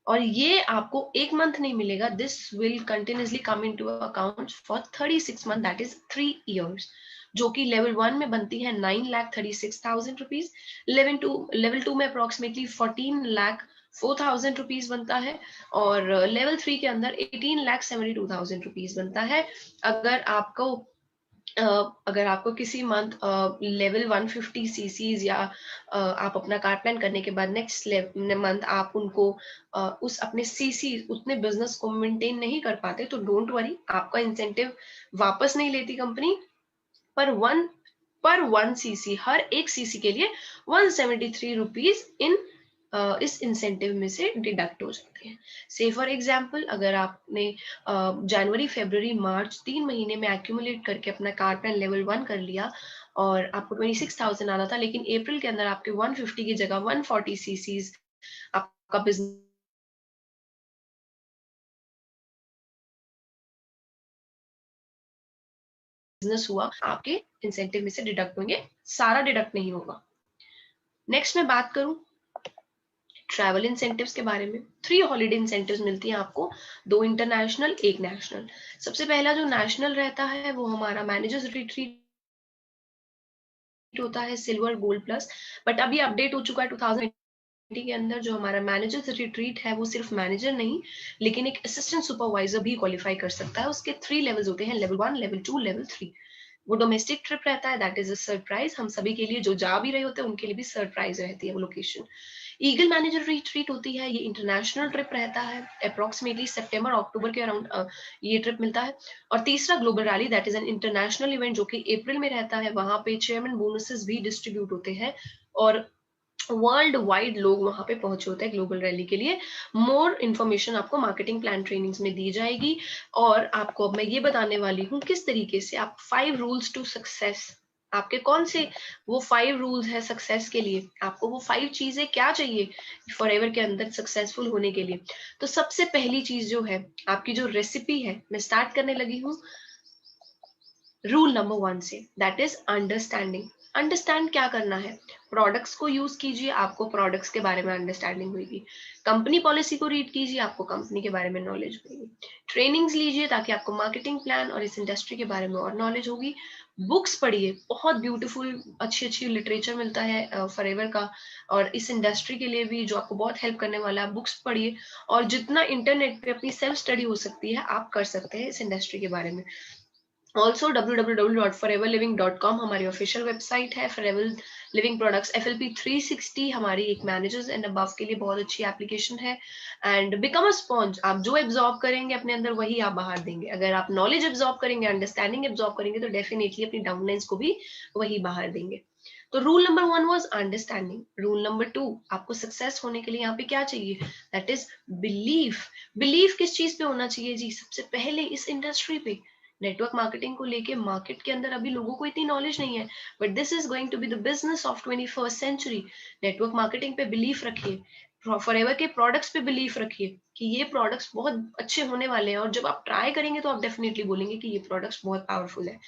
और ये आपको एक मंथ नहीं मिलेगा, this will continuously come into account for 36 month, that is 3 years, जो कि लेवल 1 में बनती है 9,36,000 रुपीज, लेवल 2 में अप्रोक्सीमेटली 14,04,000 रुपीज बनता है, और लेवल 3 के अंदर 18,72,000 रुपीज बनता है। अगर आपको अगर आपको किसी मंथ लेवल 150 सीसीज या आप अपना कार प्लान करने के बाद नेक्स्ट मंथ आप उनको उस अपने सीसी उतने बिजनेस को मेंटेन नहीं कर पाते, तो डोंट वरी, आपका इंसेंटिव वापस नहीं लेती कंपनी, पर वन सीसी, हर एक सीसी के लिए 173 रुपीज इस इंसेंटिव में से डिडक्ट हो जाते हैं। से फॉर एग्जाम्पल, अगर आपने जनवरी फरवरी मार्च 3 महीने में एक्यूमुलेट करके अपना कार प्लान लेवल 1 कर लिया और आपको 26,000 आना था, लेकिन अप्रैल के अंदर आपके 150 की जगह 140 सीसीज आपका बिजनेस हुआ, आपके इंसेंटिव में से डिडक्ट होंगे, सारा डिडक्ट नहीं होगा। नेक्स्ट मैं बात करूं ट्रैवल इंसेंटिव्स के बारे में। 3 हॉलीडे इंसेंटिव्स मिलती हैं आपको, 2 इंटरनेशनल 1 नेशनल। सबसे पहला जो नेशनल रहता है वो हमारा मैनेजर्स रिट्रीट होता है, सिल्वर गोल्ड प्लस, बट अभी अपडेट हो चुका है 2020 के अंदर। जो हमारा मैनेजर्स रिट्रीट है वो सिर्फ मैनेजर नहीं, लेकिन एक असिस्टेंट सुपरवाइजर भी क्वालिफाई कर सकता है। उसके 3 लेवल्स होते हैं, लेवल 1, लेवल 2, लेवल 3। वो डोमेस्टिक ट्रिप रहता है, दैट इज अ सरप्राइज, हम सभी के लिए, जो जा भी रहे होते हैं उनके लिए भी सरप्राइज रहती है वो लोकेशन। ईगल मैनेजर रिट्रीट होती है, ये इंटरनेशनल ट्रिप रहता है, अप्रोक्सीमेटली सितंबर अक्टूबर के अराउंड ये ट्रिप मिलता है। और तीसरा global rally, that is an international event, जो कि अप्रैल में रहता है। वहां पे चेयरमैन बोनसेस भी डिस्ट्रीब्यूट होते हैं और वर्ल्ड वाइड लोग वहां पे पहुंचे होते हैं ग्लोबल रैली के लिए। मोर इन्फॉर्मेशन आपको मार्केटिंग प्लान ट्रेनिंग्स में दी जाएगी। और आपको अब मैं ये बताने वाली हूँ किस तरीके से आप 5 रूल्स टू सक्सेस, आपके कौन से वो 5 रूल्स है सक्सेस के लिए, आपको वो 5 चीजें क्या चाहिए फॉरएवर के अंदर सक्सेसफुल होने के लिए। तो सबसे पहली चीज जो है आपकी जो रेसिपी है, मैं स्टार्ट करने लगी हूँ रूल नंबर 1 से, दैट इज अंडरस्टैंडिंग। अंडरस्टैंड क्या करना है, प्रोडक्ट्स को यूज कीजिए, आपको प्रोडक्ट्स के बारे में अंडरस्टैंडिंग होगी। कंपनी पॉलिसी को रीड कीजिए, आपको कंपनी के बारे में नॉलेज होगी। ट्रेनिंग्स लीजिए ताकि आपको मार्केटिंग प्लान और इस इंडस्ट्री के बारे में और नॉलेज होगी। बुक्स पढ़िए, बहुत ब्यूटीफुल अच्छी अच्छी लिटरेचर मिलता है फॉरएवर का, और इस इंडस्ट्री के लिए भी जो आपको बहुत हेल्प करने वाला है। बुक्स पढ़िए और जितना इंटरनेट पे अपनी सेल्फ स्टडी हो सकती है आप कर सकते हैं इस इंडस्ट्री के बारे में। ऑल्सो www.foreverliving.com हमारी ऑफिशियल वेबसाइट है। फॉरएवर लिविंग प्रोडक्ट्स FLP 360 हमारी एक मैनेजर्स एंड अबव के लिए बहुत अच्छी एप्लीकेशन है। एंड बिकम अ स्पॉन्ज, आप जो एब्जॉर्ब करेंगे अपने अंदर वही आप बाहर देंगे। अगर आप नॉलेज एब्जॉर्ब करेंगे, अंडरस्टैंडिंग एब्जॉर्ब करेंगे, तो डेफिनेटली अपनी डाउनलाइंस को भी वही बाहर देंगे। तो rule number 1 was understanding. Rule number 2, आपको सक्सेस होने के लिए यहाँ पे क्या चाहिए, दैट इज बिलीफ। बिलीफ किस चीज पे होना चाहिए जी, सबसे पहले इस इंडस्ट्री पे। नेटवर्क मार्केटिंग को लेके मार्केट के अंदर अभी लोगों को इतनी नॉलेज नहीं है, but this is going to be the business of 21st century. Network marketing पे बिलीफ रखिए, फॉरएवर के प्रोडक्ट्स पे बिलीफ रखिए कि ये प्रोडक्ट्स बहुत अच्छे होने वाले हैं, और जब आप ट्राई करेंगे तो आप डेफिनेटली बोलेंगे कि ये प्रोडक्ट्स बहुत पावरफुल है।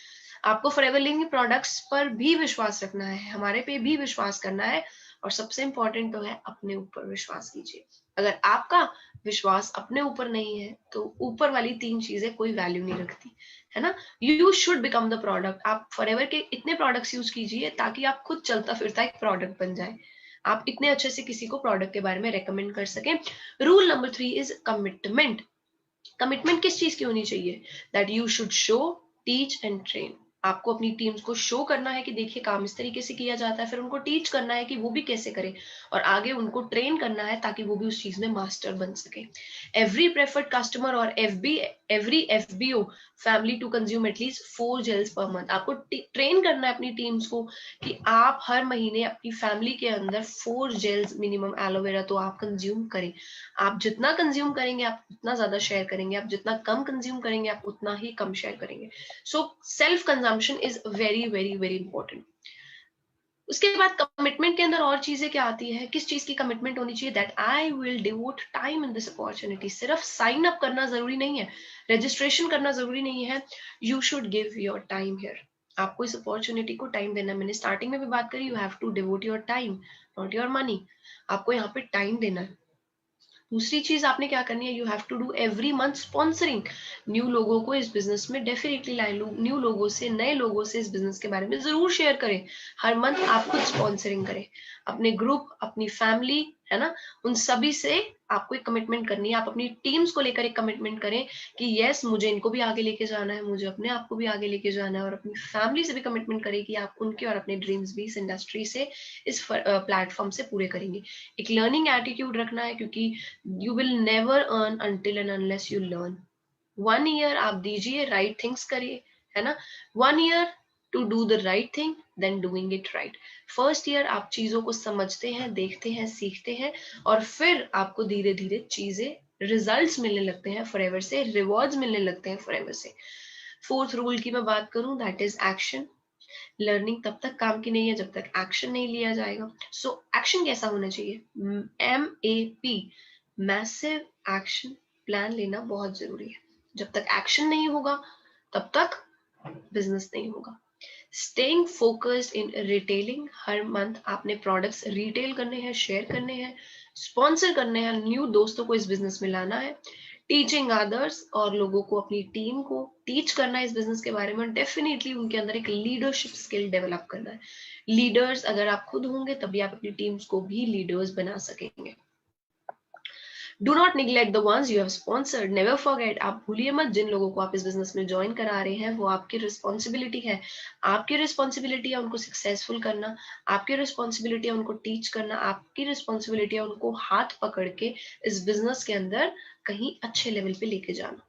आपको फॉरएवर लिविंग प्रोडक्ट्स पर भी विश्वास रखना है, हमारे पे भी विश्वास करना है, और सबसे इंपॉर्टेंट तो है अपने ऊपर विश्वास कीजिए। अगर आपका विश्वास अपने ऊपर नहीं है तो ऊपर वाली 3 चीजें कोई वैल्यू नहीं रखती, है ना। You should become the product. आप फॉरएवर के इतने प्रोडक्ट्स यूज कीजिए ताकि आप खुद चलता फिरता एक प्रोडक्ट बन जाए, आप इतने अच्छे से किसी को प्रोडक्ट के बारे में रेकमेंड कर सकें। Rule number 3 is commitment. Commitment किस चीज की होनी चाहिए, that you should show, teach and train. आपको अपनी टीम्स को शो करना है कि देखिए काम इस तरीके से किया जाता है, फिर उनको टीच करना है कि वो भी कैसे करें, और आगे उनको ट्रेन करना है ताकि वो भी उस चीज में मास्टर बन सके। एवरी प्रेफर्ड कस्टमर और every FBO family to consume at least 4 gels per month. आपको ट्रेन करना है अपनी टीम्स को कि आप हर महीने अपनी फैमिली के अंदर 4 जेल्स मिनिमम एलोवेरा तो आप कंज्यूम करें। आप जितना कंज्यूम करेंगे आप उतना ज्यादा शेयर करेंगे, आप जितना कम कंज्यूम करेंगे आप उतना ही कम शेयर करेंगे। So self consumption is very very very important. उसके बाद कमिटमेंट के अंदर और चीजें क्या आती है, किस चीज की कमिटमेंट होनी चाहिए, that I will devote time in this opportunity. सिर्फ साइन अप करना जरूरी नहीं है, रजिस्ट्रेशन करना जरूरी नहीं है, you should give your time here. आपको इस अपॉर्चुनिटी को टाइम देना, मैंने स्टार्टिंग में भी बात करी, you have to devote your time not your money. आपको यहाँ पे टाइम देना है। दूसरी चीज आपने क्या करनी है, you have to do every month sponsoring. New लोगों को इस बिजनेस में डेफिनेटली लाए, न्यू लोगों से, नए लोगों से इस बिजनेस के बारे में जरूर शेयर करें। हर मंथ आप खुद स्पॉन्सरिंग करें। अपने ग्रुप, अपनी फैमिली, है ना, उन सभी से आपको एक कमिटमेंट करनी है। आप अपनी टीम्स को लेकर एक कमिटमेंट करें कि यस, मुझे इनको भी आगे लेके जाना है, मुझे अपने आप को भी आगे लेके जाना है, और अपनी फैमिली से भी कमिटमेंट करें कि आप उनके और अपने ड्रीम्स भी इस इंडस्ट्री से, इस प्लेटफॉर्म से पूरे करेंगे। एक लर्निंग एटीट्यूड रखना है, क्योंकि you will never earn until and unless you learn. 1 year आप दीजिए, राइट थिंग्स करिए, है ना। 1 year to do the right thing, then doing it right. First year आप चीजों को समझते हैं, देखते हैं, सीखते हैं, और फिर आपको धीरे धीरे चीजें, रिजल्ट्स मिलने लगते हैं फॉरएवर से, रिवॉर्ड्स मिलने लगते हैं फॉरएवर से। फोर्थ रूल की मैं बात करूं, दैट इज एक्शन। लर्निंग तब तक काम की नहीं है जब तक एक्शन नहीं लिया जाएगा। सो एक्शन कैसा होना चाहिए? MAP, मैसिव एक्शन प्लान लेना बहुत जरूरी है। जब तक एक्शन नहीं होगा तब तक बिजनेस नहीं होगा। स्टेइंग फोकस्ड इन रिटेलिंग, हर मंथ आपने प्रोडक्ट्स रिटेल करने हैं, शेयर करने हैं, स्पॉन्सर करने हैं, न्यू दोस्तों को इस बिजनेस में लाना है। टीचिंग अदर्स, और लोगों को, अपनी टीम को टीच करना है इस बिजनेस के बारे में। डेफिनेटली उनके अंदर एक लीडरशिप स्किल डेवलप करना है। लीडर्स अगर आप खुद होंगे तभी आप अपनी टीम्स को भी लीडर्स बना सकेंगे। Do not neglect the ones you have sponsored, never forget, आप भूलिए मत जिन लोगों को आप इस बिजनेस में ज्वाइन करा रहे हैं, वो आपकी रिस्पॉन्सिबिलिटी है। आपकी रिस्पॉन्सिबिलिटी है उनको सक्सेसफुल करना, आपकी रिस्पॉन्सिबिलिटी है उनको टीच करना, आपकी रिस्पॉन्सिबिलिटी है उनको हाथ पकड़ के इस बिजनेस के अंदर कहीं अच्छे लेवल पे लेके जाना।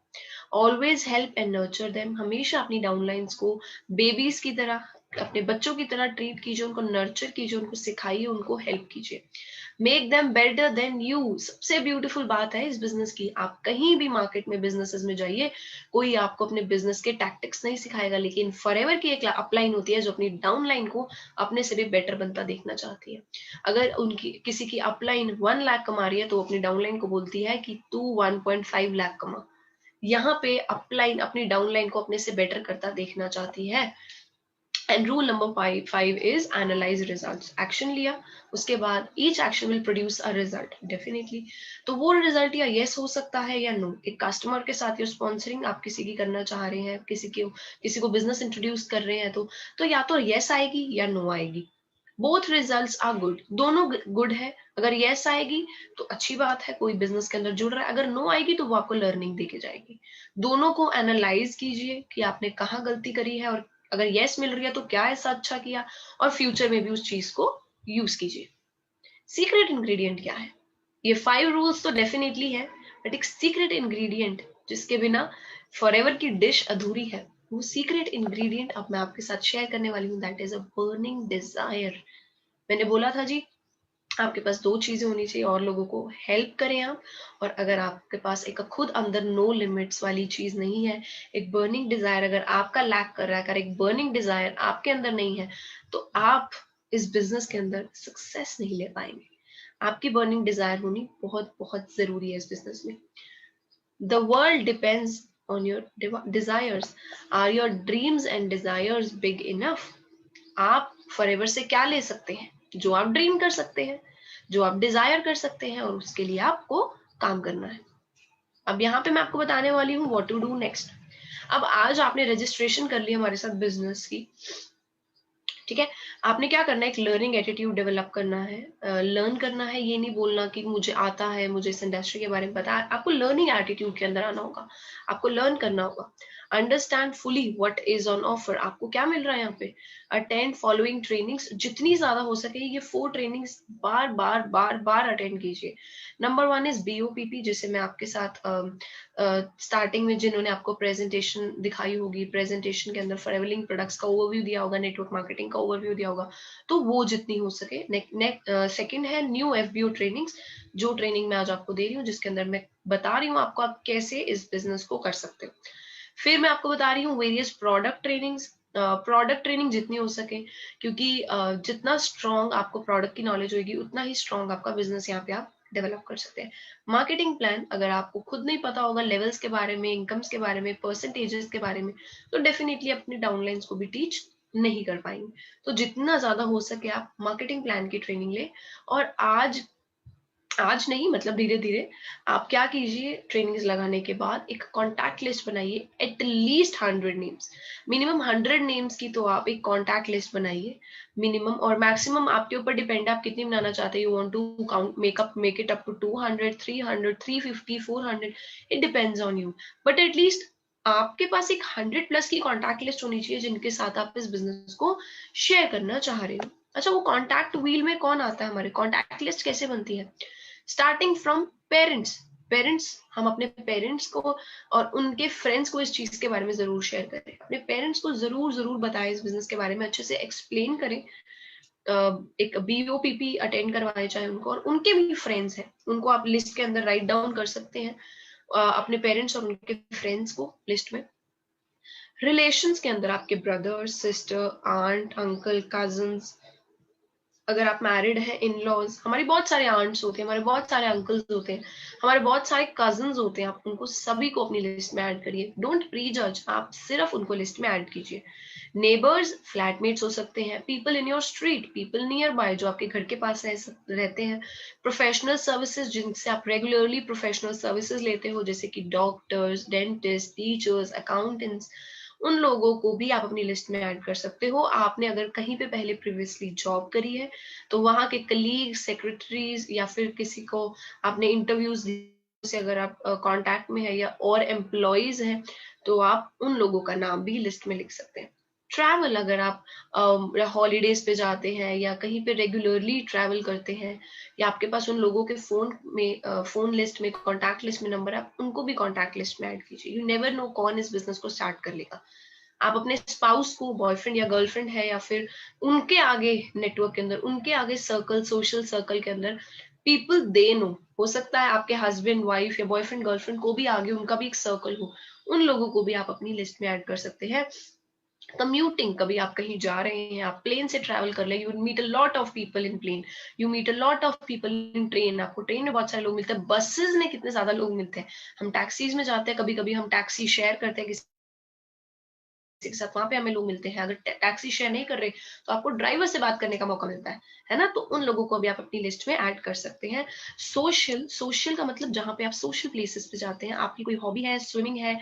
Always help and nurture them, हमेशा अपनी डाउनलाइंस को बेबीज की तरह, अपने बच्चों की तरह ट्रीट कीजिए, उनको नर्चर कीजिए, उनको सिखाइए, उनको हेल्प कीजिए। Make them better than you, सबसे ब्यूटीफुल बात है इस बिजनेस की। आप कहीं भी मार्केट में, बिजनेसेस में जाइए, कोई आपको अपने बिजनेस के टैक्टिक्स नहीं सिखाएगा, लेकिन फॉरएवर की एक अपलाइन होती है जो अपनी डाउनलाइन को अपने से भी बेटर बनता देखना चाहती है। अगर उनकी किसी की अपलाइन 1 लाख कमा रही है तो अपनी डाउनलाइन को बोलती है कि तू 1.5 लाख कमा। यहाँ पे अपलाइन अपनी डाउनलाइन को अपने से बेटर करता देखना चाहती है। And rule number 5 is analyse results. Action लिया, उसके बाद each action will produce a result definitely. तो वो रिजल्ट या यस हो सकता है या नो। एक कस्टमर के साथ या स्पॉन्सरिंग आप किसी की करना चाह रहे हैं, किसी को बिजनेस इंट्रोड्यूस कर रहे हैं, तो या तो यस आएगी या नो आएगी। बोथ रिजल्ट्स आर गुड, दोनों गुड है। अगर यस आएगी तो अच्छी बात है, कोई बिजनेस के अंदर जुड़ रहा है। अगर नो आएगी तो वो आपको लर्निंग देके जाएगी। दोनों को एनालाइज कीजिए कि आपने कहाँ गलती करी है, और अगर यस मिल रही है तो क्या ऐसा अच्छा किया, और फ्यूचर में भी उस चीज को यूज कीजिए। सीक्रेट इंग्रेडिएंट क्या है? ये 5 रूल्स तो डेफिनेटली है, बट एक सीक्रेट इंग्रेडिएंट जिसके बिना फॉरएवर की डिश अधूरी है, वो सीक्रेट इंग्रेडिएंट अब मैं आपके साथ शेयर करने वाली हूँ, that is a burning desire. मैंने बोला था जी, आपके पास 2 चीजें होनी चाहिए, और लोगों को हेल्प करें आप, और अगर आपके पास एक खुद अंदर नो लिमिट्स वाली चीज नहीं है, एक बर्निंग डिजायर अगर आपका लैक कर रहा है, अगर एक बर्निंग डिजायर आपके अंदर नहीं है, तो आप इस बिजनेस के अंदर सक्सेस नहीं ले पाएंगे। आपकी बर्निंग डिजायर होनी बहुत बहुत जरूरी है इस बिजनेस में। The world depends on your desires. Are your dreams and desires big enough? आप फॉरएवर से क्या ले सकते हैं? जो आप ड्रीम कर सकते हैं, जो आप डिजायर कर सकते हैं, और उसके लिए आपको काम करना है। अब यहाँ पे मैं आपको बताने वाली हूँ व्हाट टू डू नेक्स्ट। अब आज आपने रजिस्ट्रेशन कर ली हमारे साथ बिजनेस की, ठीक है। आपने क्या करना है, एक लर्निंग एटीट्यूड डेवलप करना है। लर्न करना है, ये नहीं बोलना कि मुझे आता है, मुझे इस इंडस्ट्री के बारे में पता है। आपको लर्निंग एटीट्यूड के अंदर आना होगा, आपको लर्न करना होगा। Understand fully what is on offer, आपको क्या मिल रहा है यहाँ पे। अटेंड फॉलोइंग ट्रेनिंग्स, जितनी ज्यादा हो सके ये 4 ट्रेनिंग्स बार बार बार बार अटेंड कीजिए। नंबर 1 इज BOPP, जिसे मैं आपके साथ स्टार्टिंग में जिन्होंने आपको प्रेजेंटेशन दिखाई होगी, प्रेजेंटेशन के अंदर फॉरएवर प्रोडक्ट्स का ओवरव्यू दिया होगा, नेटवर्क मार्केटिंग का ओवरव्यू दिया होगा, तो वो जितनी हो सके। सेकंड है न्यू FBO ट्रेनिंग्स, जो ट्रेनिंग मैं आज आपको दे रही हूँ, जिसके अंदर मैं बता रही हूँ आपको आप कैसे इस बिजनेस को कर सकते हो। फिर मैं आपको बता रही हूँ various product trainings, product training जितनी हो सके, क्योंकि जितना स्ट्रॉन्ग आपको प्रोडक्ट की नॉलेज होगी उतना ही स्ट्रॉन्ग आपका बिजनेस यहाँ पे आप डेवलप कर सकते हैं। मार्केटिंग प्लान, अगर आपको खुद नहीं पता होगा लेवल्स के बारे में, इनकम्स के बारे में, परसेंटेजेस के बारे में, तो डेफिनेटली अपनी डाउनलाइंस को भी टीच नहीं कर पाएंगे। तो जितना ज्यादा हो सके आप मार्केटिंग प्लान की ट्रेनिंग ले। और आज आज नहीं, मतलब धीरे धीरे आप क्या कीजिए, ट्रेनिंग्स लगाने के बाद एक कॉन्टैक्ट लिस्ट बनाइए, एटलीस्ट 100 नेम्स, मिनिमम 100 नेम्स की तो आप एक कॉन्टैक्ट लिस्ट बनाइए मिनिमम, और मैक्सिमम आपके ऊपर डिपेंड है आप कितनी बनाना चाहते हैं। You want to count make it up to 200, 300, 350, 400, it depends on you, but at least आपके पास एक 100+ की कॉन्टैक्ट लिस्ट होनी चाहिए जिनके साथ आप इस बिजनेस को शेयर करना चाह रहे हो। अच्छा, वो कॉन्टैक्ट व्हील में कौन आता है, हमारे कॉन्टैक्ट लिस्ट कैसे बनती है? Starting from parents. पेरेंट्स, हम अपने पेरेंट्स को और उनके फ्रेंड्स को इस चीज के बारे में जरूर शेयर करें, अपने पेरेंट्स को जरूर जरूर बताएं इस बिजनेस के बारे में, अच्छे से एक्सप्लेन करें। एक BOPP अटेंड करवाए चाहे उनको, और उनके भी फ्रेंड्स हैं उनको आप लिस्ट के अंदर राइट डाउन कर सकते हैं, अपने पेरेंट्स और उनके फ्रेंड्स को लिस्ट में। रिलेशंस के अंदर आपके brother, sister, aunt, uncle, cousins, अगर आप मैरिड हैं, इन लॉज, हमारी बहुत सारे आंट्स होते हैं, हमारे बहुत सारे अंकल्स होते हैं, हमारे बहुत सारे कजन्स होते हैं, आप उनको सभी को अपनी लिस्ट में ऐड करिए। डोंट प्री जज, आप सिर्फ उनको लिस्ट में ऐड कीजिए। नेबर्स, फ्लैटमेट्स हो सकते हैं, people in your street, people near by जो आपके घर के पास रहते हैं, प्रोफेशनल सर्विसेज जिनसे आप रेगुलरली प्रोफेशनल सर्विसेज लेते हो, जैसे कि डॉक्टर्स, डेंटिस्ट, टीचर्स, अकाउंटेंट्स, उन लोगों को भी आप अपनी लिस्ट में ऐड कर सकते हो। आपने अगर कहीं पे पहले प्रीवियसली जॉब करी है तो वहां के कलीग, सेक्रेटरीज, या फिर किसी को आपने इंटरव्यूज से अगर आप कांटेक्ट में है, या और एम्प्लॉयज हैं, तो आप उन लोगों का नाम भी लिस्ट में लिख सकते हैं। ट्रैवल, अगर आप हॉलीडेज पे जाते हैं या कहीं पे रेगुलरली ट्रैवल करते हैं, या आपके पास उन लोगों के फोन लिस्ट में, कॉन्टैक्ट लिस्ट में नंबर है, आप उनको भी कॉन्टैक्ट लिस्ट में ऐड कीजिए। यू नेवर नो कौन इस बिजनेस को स्टार्ट कर लेगा। आप अपने स्पाउस को, बॉयफ्रेंड या गर्लफ्रेंड है, या फिर उनके आगे नेटवर्क के अंदर, उनके आगे सर्कल, सोशल सर्कल के अंदर, पीपल दे नो, हो सकता है आपके हस्बैंड वाइफ या बॉयफ्रेंड गर्लफ्रेंड को भी आगे उनका भी एक सर्कल हो, उन लोगों को भी आप अपनी लिस्ट में ऐड कर सकते हैं। कम्यूटिंग, कभी आप कहीं जा रहे हैं, आप प्लेन से ट्रैवल कर ले, you meet a lot of people in plane, you meet a lot of people in train, आपको ट्रेन में बहुत सारे लोग मिलते हैं, बसेस में कितने ज्यादा लोग मिलते हैं, हम टैक्सीज में जाते हैं, कभी कभी हम टैक्सी शेयर करते हैं किसी के साथ, वहां पे हमें लोग मिलते हैं। अगर टैक्सी शेयर नहीं कर रहे तो आपको ड्राइवर से बात करने का मौका मिलता है ना, तो उन लोगों को भी आप अपनी लिस्ट में ऐड कर सकते हैं। सोशल, सोशल का मतलब जहां पे आप सोशल प्लेसेस पे जाते हैं, आपकी कोई हॉबी है, स्विमिंग है,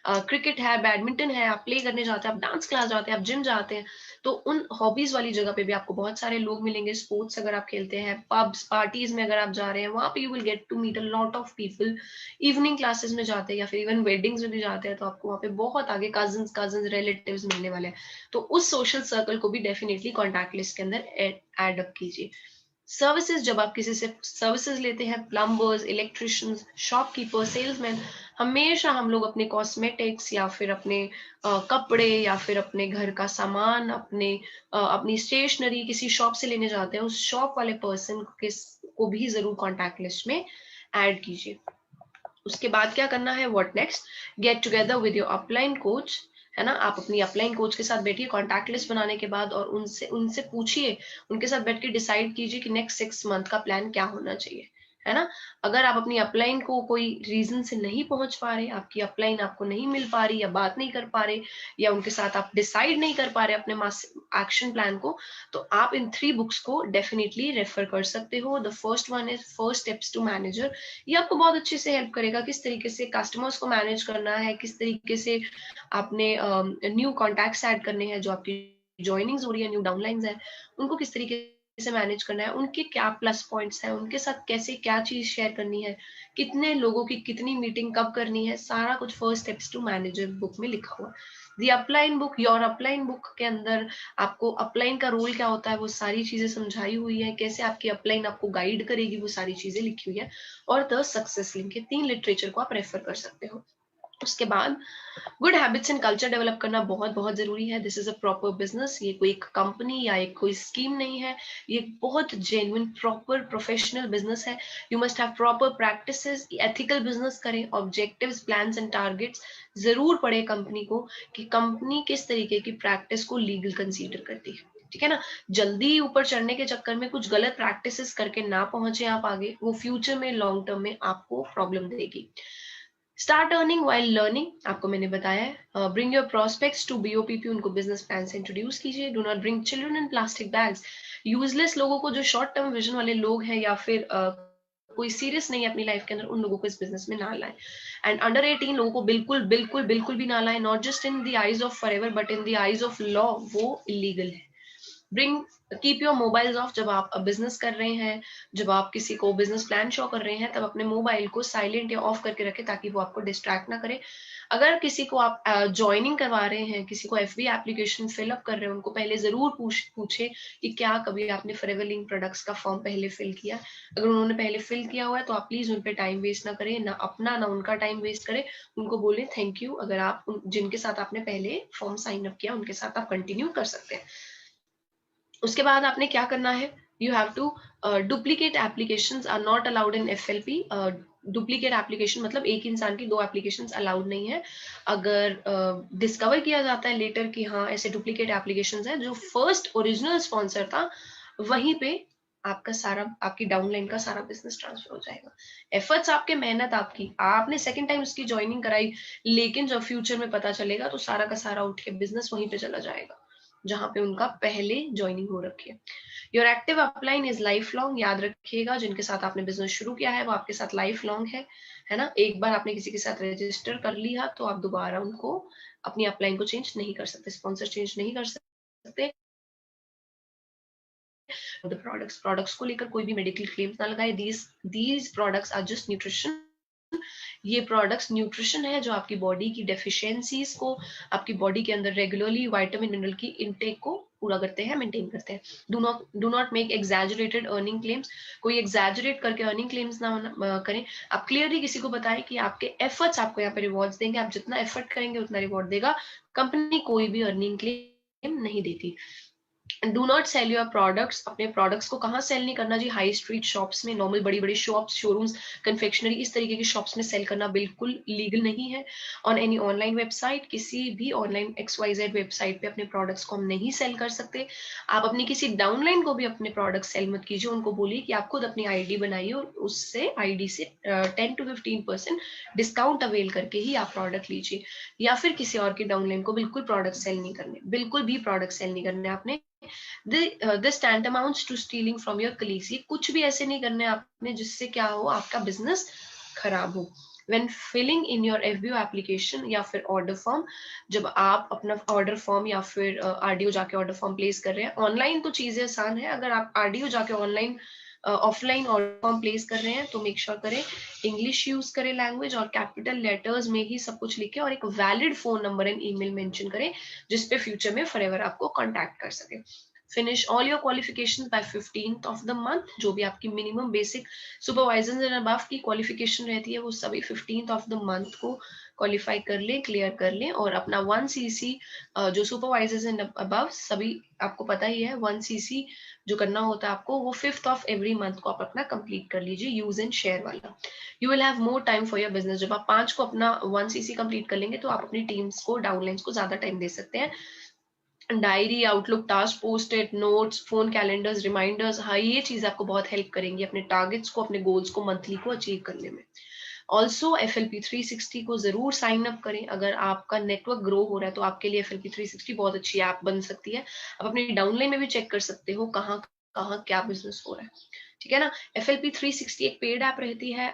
क्रिकेट है, बैडमिंटन है, आप प्ले करने जाते हैं, आप डांस क्लास जाते हैं, आप जिम जाते हैं, तो उन हॉबीज वाली जगह पे भी आपको बहुत सारे लोग मिलेंगे। स्पोर्ट्स अगर आप खेलते हैं, पब्स, पार्टीज में अगर आप जा रहे हैं, वहां पे you will get to meet a lot of people. Evening classes में जाते हैं या फिर इवन वेडिंग्स में भी जाते हैं, तो आपको वहाँ पे बहुत आगे कजन्स कजन्स रिलेटिव्स मिलने वाले हैं, तो उस सोशल सर्कल को भी डेफिनेटली कॉन्टैक्ट लिस्ट के अंदर ऐड अप कीजिए। सर्विसेज, जब आप किसी से सर्विसेज लेते हैं, प्लम्बर्स, इलेक्ट्रिशियंस, शॉपकीपर, सेल्समैन, हमेशा हम लोग अपने कॉस्मेटिक्स या फिर अपने कपड़े या फिर अपने घर का सामान, अपनी स्टेशनरी किसी शॉप से लेने जाते हैं, उस शॉप वाले पर्सन को भी जरूर कॉन्टैक्ट लिस्ट में ऐड कीजिए। उसके बाद क्या करना है, what next, get together with your upline coach, है ना, आप अपनी अपलाइन कोच के साथ बैठिए कॉन्टैक्ट लिस्ट बनाने के बाद, और उनसे उनसे पूछिए, उनके साथ बैठ के डिसाइड कीजिए कि नेक्स्ट 6 मंथ का प्लान क्या होना चाहिए, है ना। अगर आप अपनी अपलाइन को कोई रीजन से नहीं पहुंच पा रहे, आपकी अपलाइन आपको नहीं मिल पा रही, या बात नहीं कर पा रहे, या उनके साथ आप डिसाइड नहीं कर पा रहे अपने एक्शन प्लान को, तो आप इन 3 बुक्स को डेफिनेटली रेफर कर सकते हो। The first one is first steps to manager, ये आपको बहुत अच्छे से हेल्प करेगा किस तरीके से कस्टमर्स को मैनेज करना है, किस तरीके से आपने न्यू कॉन्टैक्ट्स ऐड करने हैं, जो आपकी ज्वाइनिंग्स हो रही है, न्यू डाउनलाइंस है, उनको किस तरीके से मैनेज करना है, उनके क्या प्लस पॉइंट्स हैं, उनके साथ कैसे क्या चीज शेयर करनी है, कितने लोगों की कितनी मीटिंग कब करनी है, सारा कुछ first steps to manager book में लिखा हुआ। The upline book, your upline book के अंदर आपको अपलाइन का रोल क्या होता है वो सारी चीजें समझाई हुई है, कैसे आपकी अपलाइन आपको गाइड करेगी वो सारी चीजें लिखी हुई है, और द सक्सेस लिंक, ये 3 लिटरेचर को आप रेफर कर सकते हो। उसके बाद good habits and culture develop करना बहुत बहुत जरूरी है। This is a proper business, ये कोई एक कंपनी या एक कोई स्कीम नहीं है, ये बहुत जेन्युइन प्रॉपर प्रोफेशनल बिजनेस है। You must have proper practices, ethical business करें, ऑब्जेक्टिव्स, प्लान्स एंड टारगेट्स जरूर पढ़े कंपनी को, कि कंपनी किस तरीके की प्रैक्टिस को लीगल कंसीडर करती है, ठीक है ना। जल्दी ऊपर चढ़ने के चक्कर में कुछ गलत प्रैक्टिसेस करके ना पहुंचे आप आगे, वो फ्यूचर में लॉन्ग टर्म में आपको प्रॉब्लम देगी। स्टार्ट अर्निंग वाइल लर्निंग, आपको मैंने बताया है। Bring your prospects to BOPP, उनको बिजनेस प्लान से इंट्रोड्यूस कीजिए। Do not bring children in plastic bags, useless लोगों को, जो शॉर्ट टर्म विजन वाले लोग हैं, या फिर कोई सीरियस नहीं है अपनी लाइफ के अंदर, उन लोगों को इस बिजनेस में ना लाएं। एंड अंडर 18 लोगों को बिल्कुल बिल्कुल बिल्कुल भी ना लाएं, not just in the eyes of forever but in the eyes of law, वो इलीगल है। Bring keep your mobiles of. जब आप बिजनेस कर रहे हैं, जब आप किसी को बिजनेस प्लान शो कर रहे हैं, तब अपने मोबाइल को साइलेंट या ऑफ करके रखें ताकि वो आपको डिस्ट्रैक्ट ना करे। अगर किसी को आप ज्वाइनिंग करवा रहे हैं, किसी को एफबी एप्लीकेशन फिलअप कर रहे हैं, उनको पहले जरूर पूछे कि क्या कभी आपने फॉरएवर लिंक प्रोडक्ट्स का फॉर्म पहले फिल किया। अगर उन्होंने पहले फिल किया हुआ है तो आप प्लीज उन पे टाइम वेस्ट ना करें, ना अपना ना उनका टाइम वेस्ट करें। उनको बोले थैंक यू, अगर आप जिनके साथ आपने पहले फॉर्म साइन अप किया उनके साथ आप कंटिन्यू कर सकते हैं। उसके बाद आपने क्या करना है, you have to duplicate applications are not allowed in FLP. Duplicate application मतलब एक इंसान की 2 एप्लीकेशंस अलाउड नहीं है। अगर डिस्कवर किया जाता है लेटर कि हाँ ऐसे डुप्लीकेट एप्लीकेशंस है, जो फर्स्ट ओरिजिनल स्पॉन्सर था वहीं पे आपका सारा, आपकी डाउनलाइन का सारा बिजनेस ट्रांसफर हो जाएगा। एफर्ट्स आपके, मेहनत आपकी, आपने सेकंड टाइम उसकी ज्वाइनिंग कराई, लेकिन जब फ्यूचर में पता चलेगा तो सारा का सारा उठ के बिजनेस वहीं पे चला जाएगा जहां पे उनका पहले ज्वाइनिंग हो रखी है। Your active upline is life long. याद रखिएगा, जिनके साथ आपने बिजनेस शुरू किया है वो आपके साथ लाइफ लॉन्ग है ना। एक बार आपने किसी के साथ रजिस्टर कर लिया तो आप दोबारा उनको अपनी अपलाइन को चेंज नहीं कर सकते, स्पॉन्सर चेंज नहीं कर सकते। प्रोडक्ट्स को लेकर कोई भी मेडिकल क्लेम्स ना लगाए। These products are just nutrition. ये प्रोडक्ट्स न्यूट्रिशन है जो आपकी बॉडी की डेफिशिएंसीज को, आपकी बॉडी के अंदर रेगुलरली विटामिन मिनरल की इनटेक को पूरा करते हैं, मेंटेन करते हैं। Do not make exaggerated earning claims. कोई एग्जैजरेट करके अर्निंग क्लेम्स ना करें। आप क्लियरली किसी को बताएं कि आपके एफर्ट्स आपको यहाँ पे रिवॉर्ड्स देंगे, आप जितना एफर्ट करेंगे उतना रिवॉर्ड देगा। कंपनी कोई भी अर्निंग क्लेम नहीं देती। Do not sell your products. अपने प्रोडक्ट्स को कहाँ सेल नहीं करना जी, हाई स्ट्रीट शॉप्स में, नॉर्मल बड़ी बड़ी शॉप्स, शोरूम्स, कन्फेक्शनरी, इस तरीके की शॉप्स में सेल करना बिल्कुल लीगल नहीं है। ऑन एनी ऑनलाइन वेबसाइट, किसी भी ऑनलाइन XYZ वेबसाइट पे अपने प्रोडक्ट्स को हम नहीं सेल कर सकते। आप अपनी किसी डाउनलाइन को भी अपने प्रोडक्ट सेल मत कीजिए, उनको बोलिए कि आप खुद अपनी आईडी बनाइए और उससे आईडी से 10 to 15% डिस्काउंट अवेल करके ही आप प्रोडक्ट लीजिए। या फिर किसी और की डाउनलाइन को बिल्कुल प्रोडक्ट सेल नहीं करने, बिल्कुल भी प्रोडक्ट सेल नहीं करने आपने। This tantamounts to stealing from your colleagues। ये कुछ भी ऐसे नहीं करने आपने जिससे क्या हो, आपका बिजनेस खराब हो। When filling in your FBO application या फिर ऑर्डर फॉर्म, जब आप अपना ऑर्डर फॉर्म या फिर RDO जाके ऑर्डर फॉर्म प्लेस कर रहे हैं, ऑनलाइन तो चीजें आसान है, अगर आप RDO जाके online offline order form place कर रहे हैं तो मेक श्योर करें इंग्लिश यूज करें लैंग्वेज, और कैपिटल लेटर्स में ही सब कुछ लिखे, और एक valid phone number and email mention करें जिसपे फ्यूचर में फॉरएवर आपको कांटेक्ट कर सके। Finish all your qualification by 15th of the month. जो भी आपकी minimum basic supervisors and above की क्वालिफिकेशन रहती है वो सभी 15th ऑफ द मंथ को क्वालिफाई कर लें, क्लियर कर लें। और अपना 1cc जो सुपरवाइजर्स एंड अबव, सभी आपको पता ही है 1cc जो करना होता है आपको, वो 5th ऑफ एवरी मंथ को आप अपना कंप्लीट कर लीजिए, यूज एंड शेयर वाला। You will have more time for your business. जब आप 5 को अपना 1cc कंप्लीट कर लेंगे तो आप अपनी टीम्स को, डाउनलाइंस को ज्यादा टाइम दे सकते हैं। Diary, Outlook, task, post it notes, phone calendars, reminders, हाँ ये चीज आपको बहुत हेल्प करेंगी अपने टारगेट्स को, अपने गोल्स को मंथली को अचीव करने में। ऑल्सो FLP 360 को जरूर साइन अप करें। अगर आपका नेटवर्क ग्रो हो रहा है तो आपके लिए FLP 360 बहुत अच्छी ऐप बन सकती है। आप अपनी डाउनलाइन में भी चेक कर सकते हो कहाँ कहाँ क्या बिजनेस हो रहा है, ठीक है ना। FLP 360 एक पेड ऐप रहती है,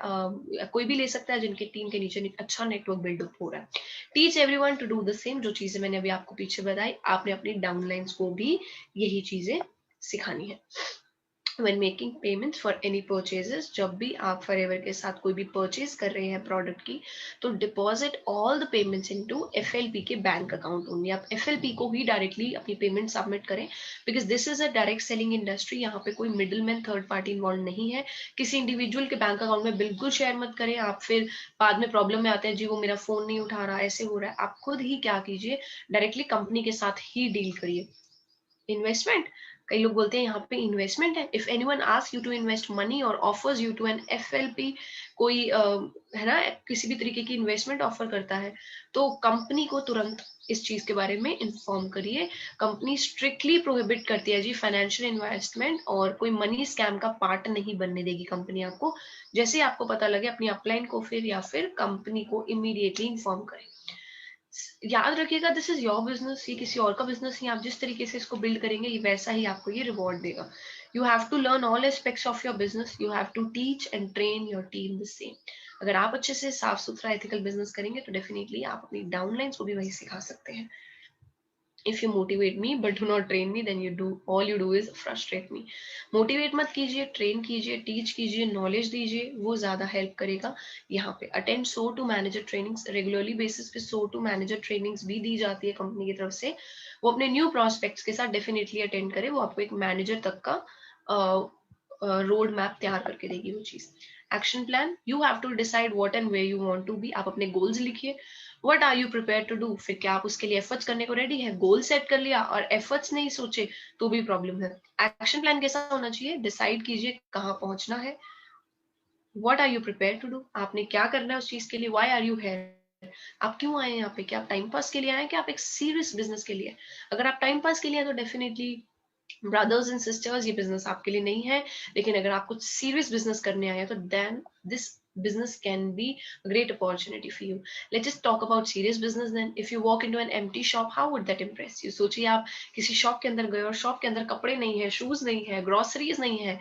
कोई भी ले सकता है जिनके टीम के नीचे अच्छा नेटवर्क बिल्डअप हो रहा है। Teach everyone to do the same. जो चीजें मैंने अभी आपको पीछे बताई, आपने अपनी डाउनलाइंस को भी यही चीजें सिखानी है। when making payments for any purchases, जब भी आप फॉरएवर के साथ कोई भी परचेज कर रहे हैं प्रोडक्ट की, तो deposit all the payments into FLP के बैंक अकाउंट ओनली। आप FLP को ही डायरेक्टली अपनी पेमेंट सबमिट करें, because this is a direct selling industry. यहाँ पे कोई middle man, third party involve नहीं है। किसी इंडिविजुअल के बैंक अकाउंट में बिल्कुल शेयर मत करें। आप फिर बाद में प्रॉब्लम में आते हैं, जी वो मेरा फोन नहीं उठा रहा, ऐसे हो रहा है। आप खुद ही क्या कीजिए, डायरेक्टली कंपनी के साथ ही डील करिए। इन्वेस्टमेंट, कई लोग बोलते हैं यहाँ पे इन्वेस्टमेंट है। If anyone asks you to invest money or offers you to an FLP, कोई है ना किसी भी तरीके की इन्वेस्टमेंट ऑफर करता है, तो कंपनी को तुरंत इस चीज के बारे में इन्फॉर्म करिए। कंपनी स्ट्रिक्टली प्रोहिबिट करती है जी फाइनेंशियल इन्वेस्टमेंट, और कोई मनी स्कैम का पार्ट नहीं बनने देगी कंपनी आपको। जैसे ही आपको पता लगे अपनी अपलाइन को फिर या फिर कंपनी को इमीडिएटली इन्फॉर्म करें। याद रखिएगा, दिस इज योर बिजनेस, ये किसी और का बिजनेस नहीं। आप जिस तरीके से इसको बिल्ड करेंगे ये वैसा ही आपको ये रिवॉर्ड देगा। You have to learn all aspects of your business. You have to teach and train your team the same. अगर आप अच्छे से साफ सुथरा एथिकल बिजनेस करेंगे तो डेफिनेटली आप अपनी डाउनलाइंस को भी वही सिखा सकते हैं. If you motivate me but do not train me, then all you do is frustrate me. Motivate मत कीजिए, train कीजिए, teach कीजिए, knowledge दीजिए, वो ज्यादा help करेगा. यहाँ पे attend so to manager trainings, regularly basis पे so to manager trainings भी दी जाती है कंपनी की तरफ से. वो अपने न्यू prospects के साथ definitely attend करे, वो आपको एक manager तक का रोड मैप तैयार करके देगी वो चीज. Action plan, you have to decide what and where you want to be. आप अपने गोल्स लिखिए. What are you prepare to do, फिर क्या आप उसके लिए एफर्ट्स करने को रेडी है. गोल सेट कर लिया और एफर्ट्स नहीं सोचे तो भी प्रॉब्लम है. एक्शन प्लान कैसा होना चाहिए, डिसाइड कीजिए कहाँ पहुंचना है. What are you prepare to do, आपने क्या करना है उस चीज के लिए. व्हाई आर यू हेयर, आप क्यों आए हैं यहाँ पे, क्या आप टाइम पास के लिए आए, क्या आप एक सीरियस बिजनेस के लिए. अगर आप टाइम पास के लिए तो डेफिनेटली ब्रदर्स एंड सिस्टर्स, ये बिजनेस आपके लिए नहीं है. लेकिन अगर आप कुछ सीरियस बिजनेस करने आए हैं तो then this business can be a great opportunity for you. Let's just talk about serious business then. If you walk into an empty shop, how would that impress you? सोचिए आप किसी shop के अंदर गए और शॉप के अंदर कपड़े नहीं है, शूज नहीं है, ग्रोसरीज नहीं है,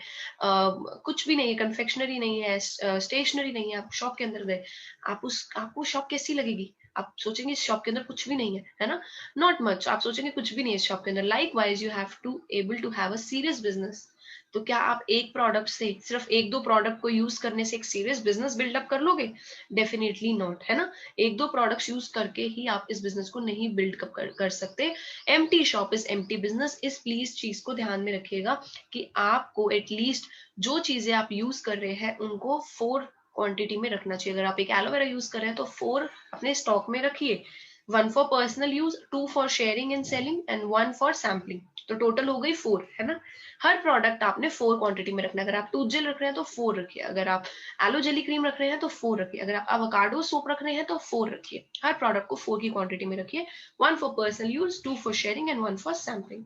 कुछ भी नहीं है, कन्फेक्शनरी नहीं है, स्टेशनरी नहीं है, आप शॉप के अंदर गए, आपको शॉप कैसी लगेगी. आप सोचेंगे इस शॉप के अंदर कुछ भी नहीं है ना. Not much. आप सोचेंगे कुछ भी नहीं है इस शॉप के अंदर. Likewise you have to able to have a serious business. तो क्या आप एक प्रोडक्ट से, सिर्फ एक दो प्रोडक्ट को यूज करने से एक सीरियस बिजनेस बिल्डअप कर लोगे. डेफिनेटली नॉट, है ना. एक दो प्रोडक्ट्स यूज करके ही आप इस बिजनेस को नहीं बिल्डअप कर सकते. Empty shop is empty business. इस प्लीज चीज को ध्यान में रखिएगा कि आपको एटलीस्ट जो चीजें आप यूज कर रहे हैं उनको 4 क्वांटिटी में रखना चाहिए. अगर आप एक एलोवेरा यूज कर रहे हैं तो 4 अपने स्टॉक में रखिए. 1 for personal use, 2 for sharing and selling and 1 for sampling. तो टोटल हो गई 4, है ना. हर प्रोडक्ट आपने 4 क्वांटिटी में रखना है. अगर आप टूथ जेल रख रहे हैं तो 4 रखिए. अगर आप एलो जेली क्रीम रख रहे हैं तो 4 रखिए. अगर आप एवोकाडो सोप रख रहे हैं तो 4 रखिए. हर प्रोडक्ट को 4 की क्वांटिटी में रखिए. 1 for personal use, 2 for sharing and 1 for sampling.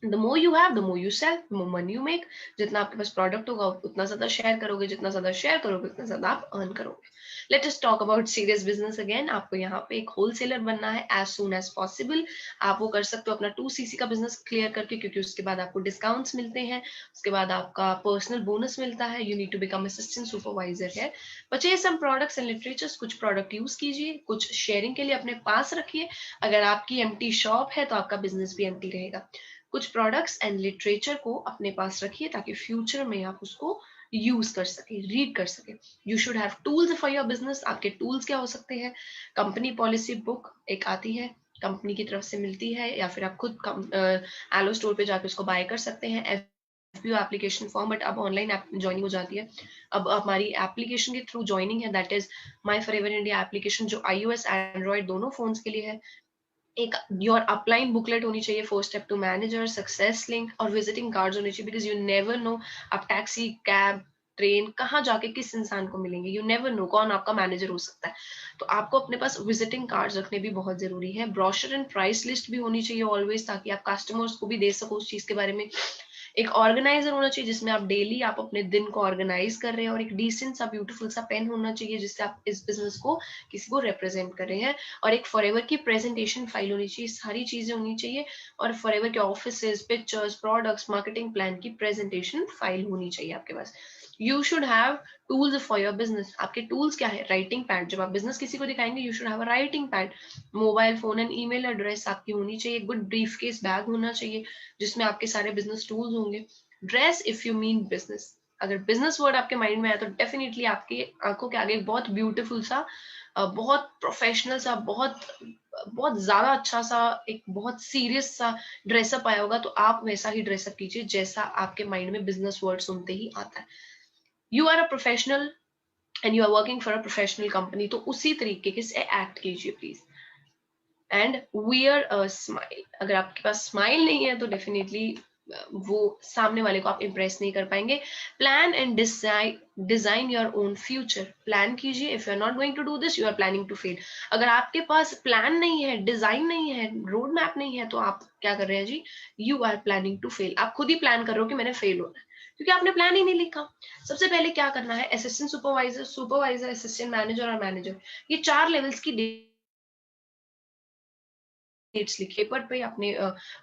The more you have, the more you sell, the more money you make. जितना आपके पास प्रोडक्ट होगा उतना ज्यादा शेयर करोगे, जितना ज्यादा शेयर करोगे उतना ज्यादा आप अर्न करोगे. Let us talk about serious business again. आपको यहाँ पे एक होलसेलर बनना है as soon as possible. आप वो कर सकते हो अपना 2cc का बिजनेस क्लियर करके, क्योंकि उसके बाद आपको डिस्काउंट्स मिलते हैं, उसके बाद आपका पर्सनल बोनस मिलता है. You need to become assistant supervisor है. Purchase some products and literatures. कुछ प्रोडक्ट यूज कीजिए, कुछ शेयरिंग के लिए अपने पास रखिए. अगर आपकी एम्प्टी शॉप है तो आपका बिजनेस भी एम्प्टी रहेगा. कुछ प्रोडक्ट्स एंड लिटरेचर को अपने पास रखिए ताकि फ्यूचर में आप उसको यूज कर सके, रीड कर सके. You should have tools for your business. आपके टूल्स क्या हो सकते हैं. कंपनी पॉलिसी बुक एक आती है, कंपनी की तरफ से मिलती है, या फिर आप खुद एलो स्टोर पे जाकर उसको बाय कर सकते हैं. FBO एप्लीकेशन फॉर्म, बट अब ऑनलाइन ज्वाइनिंग हो जाती है. अब हमारी एप्लीकेशन के थ्रू ज्वाइनिंग है, that is my forever India application, जो iOS एंड्रॉइड दोनों फोन्स के लिए है. एक योर अपलाइन बुकलेट होनी चाहिए, 4 step to manager, success link और विजिटिंग कार्ड्स होने चाहिए. बिकॉज यू नेवर नो आप टैक्सी, कैब, ट्रेन कहाँ जाके किस इंसान को मिलेंगे. यू नेवर नो कौन आपका मैनेजर हो सकता है. तो आपको अपने पास विजिटिंग कार्ड्स रखने भी बहुत जरूरी है. ब्रोशर एंड प्राइस लिस्ट भी होनी चाहिए ऑलवेज, ताकि आप कस्टमर्स को भी दे सको उस चीज के बारे में. एक ऑर्गेनाइजर होना चाहिए जिसमें आप डेली आप अपने दिन को ऑर्गेनाइज कर रहे हैं, और एक डिसेंट सा ब्यूटीफुल सा पेन होना चाहिए जिससे आप इस बिजनेस को किसी को रिप्रेजेंट कर रहे हैं. और एक फॉरएवर की प्रेजेंटेशन फाइल होनी चाहिए. सारी चीजें होनी चाहिए. और फॉरएवर के offices, pictures, products, marketing plan की प्रेजेंटेशन फाइल होनी चाहिए आपके पास. You should have tools for your business. आपके टूल्स क्या है. Writing pad. जब आप बिजनेस किसी को दिखाएंगे you should have a writing pad. Mobile phone and email address आपकी होनी चाहिए. गुड ब्रीफ केस बैग होना चाहिए जिसमें आपके सारे बिजनेस टूल्स होंगे. Dress if you mean business. अगर बिजनेस वर्ड आपके माइंड में आया तो डेफिनेटली आपकी आंखों के आगे बहुत ब्यूटीफुल सा, बहुत प्रोफेशनल सा, बहुत बहुत ज्यादा अच्छा सा, एक बहुत सीरियस सा ड्रेसअप आया होगा. तो आप वैसा ही ड्रेसअप कीजिए जैसा आपके माइंड में बिजनेस वर्ड सुनते ही आता है. You are a professional and you are working for a professional company, तो उसी तरीके से एक्ट कीजिए please. And wear a smile. अगर आपके पास स्माइल नहीं है तो डेफिनेटली वो सामने वाले को आप इम्प्रेस नहीं कर पाएंगे. Plan and design your own future. Plan कीजिए. If you are not going to do this, you are planning to fail. अगर आपके पास प्लान नहीं है, डिजाइन नहीं है, रोड मैप नहीं है, तो आप क्या कर रहे हैं जी. You are planning to fail. आप खुद ही प्लान कर रहे हो कि मैंने फेल होना है, क्योंकि आपने प्लान ही नहीं लिखा. सबसे पहले क्या करना है. Assistant supervisor, supervisor, assistant manager और मैनेजर, ये 4 लेवल्स की डेट्स लिखिए, पेपर पे अपने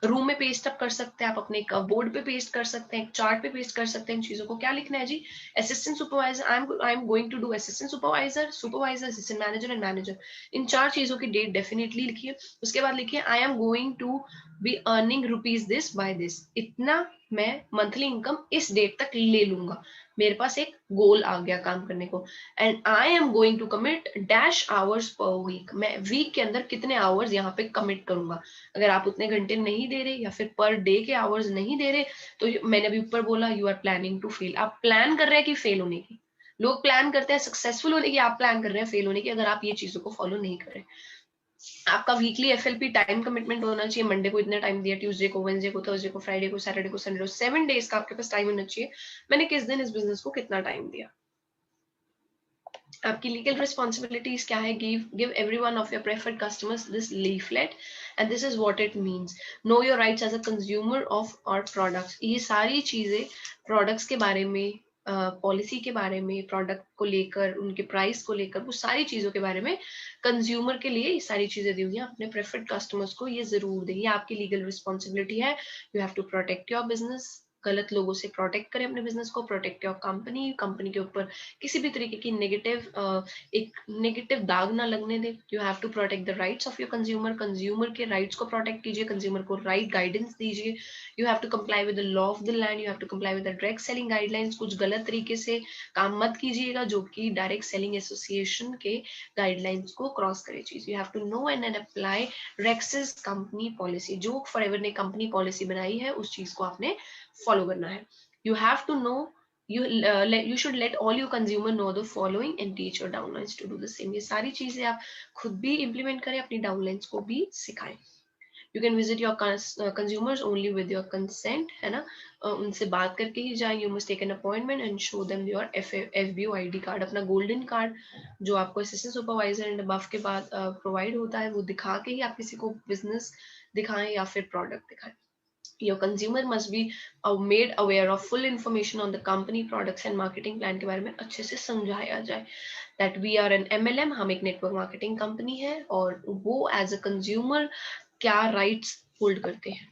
रूम में पेस्ट अप कर सकते हैं, आप अपने बोर्ड पे पेस्ट कर सकते हैं, चार्ट पे पेस्ट कर सकते हैं इन चीजों को। क्या लिखना है जी? Assistant supervisor, I am going to do assistant supervisor, supervisor, assistant manager and manager. इन 4 चीजों की डेट डेफिनेटली लिखिए। उसके बाद लिखिए I am going to be earning rupees this by this, इतना मैं मंथली इनकम इस डेट तक ले लूंगा, मेरे पास एक गोल आ गया काम करने को। And I am going to commit dash hours per week, मैं वीक के अंदर कितने आवर्स यहाँ पे कमिट करूंगा। अगर आप उतने घंटे नहीं दे रहे या फिर पर डे के आवर्स नहीं दे रहे, तो मैंने अभी ऊपर बोला you are planning to fail, आप प्लान कर रहे हैं कि फेल होने की। लोग प्लान करते हैं सक्सेसफुल होने की, आप प्लान कर रहे हैं फेल होने की, अगर आप ये चीजों को फॉलो नहीं कर रहे। आपका वीकली एफएलपी टाइम कमिटमेंट होना चाहिए, मंडे को इतना टाइम दिया, ट्यूसडे को, वेंसडे को, थर्सडे को, फ्राइडे को, सैटरडे को, संडे को, 7 डेज का आपके पास टाइम होना चाहिए, मैंने किस दिन इस बिजनेस को कितना टाइम दिया। आपकी लीगल रिस्पॉन्सिबिलिटीज क्या है? Give everyone of your preferred customers this leaflet and this is what it means, know your rights as a consumer of our products. ये सारी चीजें प्रोडक्ट्स के बारे में, पॉलिसी के बारे में, प्रोडक्ट को लेकर, उनके प्राइस को लेकर, वो सारी चीजों के बारे में कंज्यूमर के लिए ये सारी चीजें दी हुई हैं। अपने प्रेफर्ड कस्टमर्स को ये जरूर दें, ये आपकी लीगल रिस्पॉन्सिबिलिटी है। You have to protect your business, गलत लोगों से प्रोटेक्ट करें अपने बिजनेस को, प्रोटेक्ट योर कंपनी, कंपनी के ऊपर किसी भी तरीके की एक नेगेटिव दाग ना लगने दे। You have to protect the rights of your consumer, consumer के राइट्स को प्रोटेक्ट कीजिए, कंज्यूमर को राइट गाइडेंस दीजिए। You have to comply with the law of the land, you have to comply with the direct selling guidelines. कुछ गलत तरीके से काम मत कीजिएगा जो कि डायरेक्ट सेलिंग एसोसिएशन के गाइडलाइंस को क्रॉस करे चीज। You have to know and apply रेक्सिस कंपनी पॉलिसी, जो फॉरएवर ने कंपनी पॉलिसी बनाई है उस चीज को आपने फॉलो करना है। You have to know, you should let all your consumer know the following and teach your downlines to do the same। ये सारी चीजें आप खुद भी implement करें, अपनी downlines को भी सिखाएं। You can visit your consumers only with your consent, है ना, उनसे बात करके ही जाएं। You must take an appointment and show them your FBO ID card, अपना गोल्डन कार्ड जो आपको असिस्टेंट सुपरवाइजर एंड अबव के बाद प्रोवाइड होता है, वो दिखा के ही आप किसी को बिजनेस दिखाएं या फिर प्रोडक्ट दिखाएं। Your consumer must be made aware of full information on the company products and marketing plan के बारे में अच्छे से समझाया जाए। That we are an MLM, हम एक नेटवर्क मार्केटिंग कंपनी है और वो एज अ कंज्यूमर क्या राइट्स होल्ड करते हैं।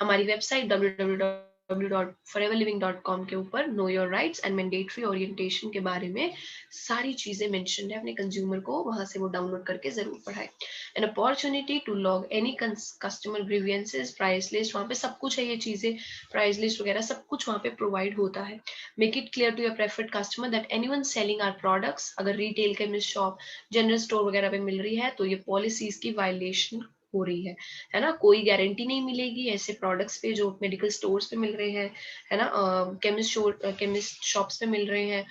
हमारी वेबसाइट www.foreverliving.com के ऊपर no your rights and mandatory orientation के बारे में सारी चीजें मेंशन है। अपने कंज्यूमर को वहां से वो डाउनलोड करके जरूर पढ़ाए। An opportunity to log any customer grievances, price list, वहां पे सब कुछ है, ये चीजें प्राइस लिस्ट वगैरह सब कुछ वहां पे प्रोवाइड होता है। Make it clear to your preferred customer that anyone selling our products, अगर retail chemist shop, general store वगैरह पे मिल रही है तो ये पॉलिसीज की वायलेशन हो रही है ना। कोई गारंटी नहीं मिलेगी ऐसे प्रोडक्ट्स पे जो मेडिकल स्टोर्स पे मिल रहे हैं, है ना, केमिस्ट शॉप्स पे मिल रहे हैं,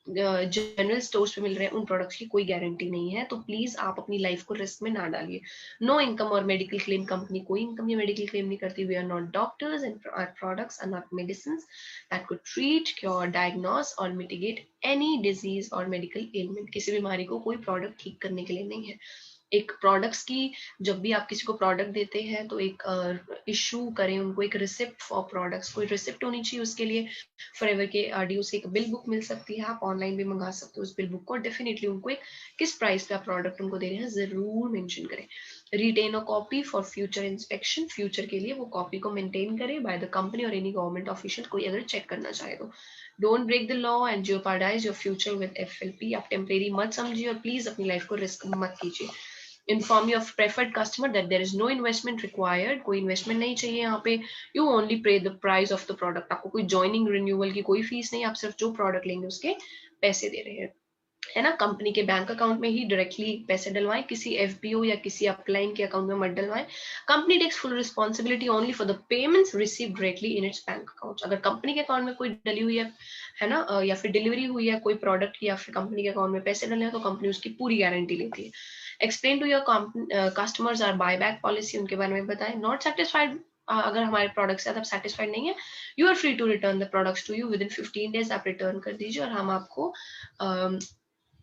जनरल स्टोर्स पे मिल रहे हैं, उन प्रोडक्ट्स की कोई गारंटी नहीं है। तो प्लीज आप अपनी लाइफ को रिस्क में ना डालिए। नो इनकम और मेडिकल क्लेम, कंपनी कोई इनकम या मेडिकल क्लेम नहीं करती। We are not doctors and our products are not medicine that could treat, cure, diagnose और मिटिगेट एनी डिजीज और मेडिकल एलिमेंट। किसी बीमारी को कोई प्रोडक्ट ठीक करने के लिए नहीं है। एक प्रोडक्ट्स की, जब भी आप किसी को प्रोडक्ट देते हैं तो एक इशू करें उनको एक रिसिप्ट फॉर प्रोडक्ट्स, कोई रिसिप्ट होनी चाहिए उसके लिए। फॉरएवर के आरडीओ से एक बिल बुक मिल सकती है, आप ऑनलाइन भी मंगा सकते हो उस बिल बुक को। डेफिनेटली उनको एक किस प्राइस पे आप प्रोडक्ट उनको दे रहे हैं जरूर मेंशन करें। Retain a copy for future inspection, future के लिए वो कॉपी को मेंटेन करें बाय द कंपनी और एनी गवर्नमेंट ऑफिशियल, कोई अगर चेक करना चाहे तो। Don't break the law and jeopardize your future with FLP, आप टेम्परेरी मत समझिए और प्लीज अपनी लाइफ को रिस्क मत कीजिए। Inform your preferred customer that there is no investment required, कोई इन्वेस्टमेंट नहीं चाहिए यहाँ पे। You only pay the price of the product, आपको कोई ज्वाइनिंग रिन्यूअल की कोई फीस नहीं, आप सिर्फ जो प्रोडक्ट लेंगे उसके पैसे दे रहे हैं, है ना। कंपनी के बैंक अकाउंट में ही डायरेक्टली पैसे डलवाएं, किसी एफपीओ या किसी अपलाइन के अकाउंट में मत डलवाएं। Company takes full responsibility only for the payments receive directly in its bank account. अगर कंपनी के अकाउंट में कोई डली हुई है ना, या फिर डिलीवरी हुई है कोई प्रोडक्ट की या फिर कंपनी के अकाउंट में पैसे डले हैं तो कंपनी उसकी पूरी गारंटी लेती है। Explain to your customers our buy back policy, उनके बारे में बताएं। नॉट सेटिस्फाइड, अगर हमारे प्रोडक्ट से आप सेटिस्फाइड नहीं है, you are free to return the products to you within 15 days, आप रिटर्न कर दीजिए और हम आपको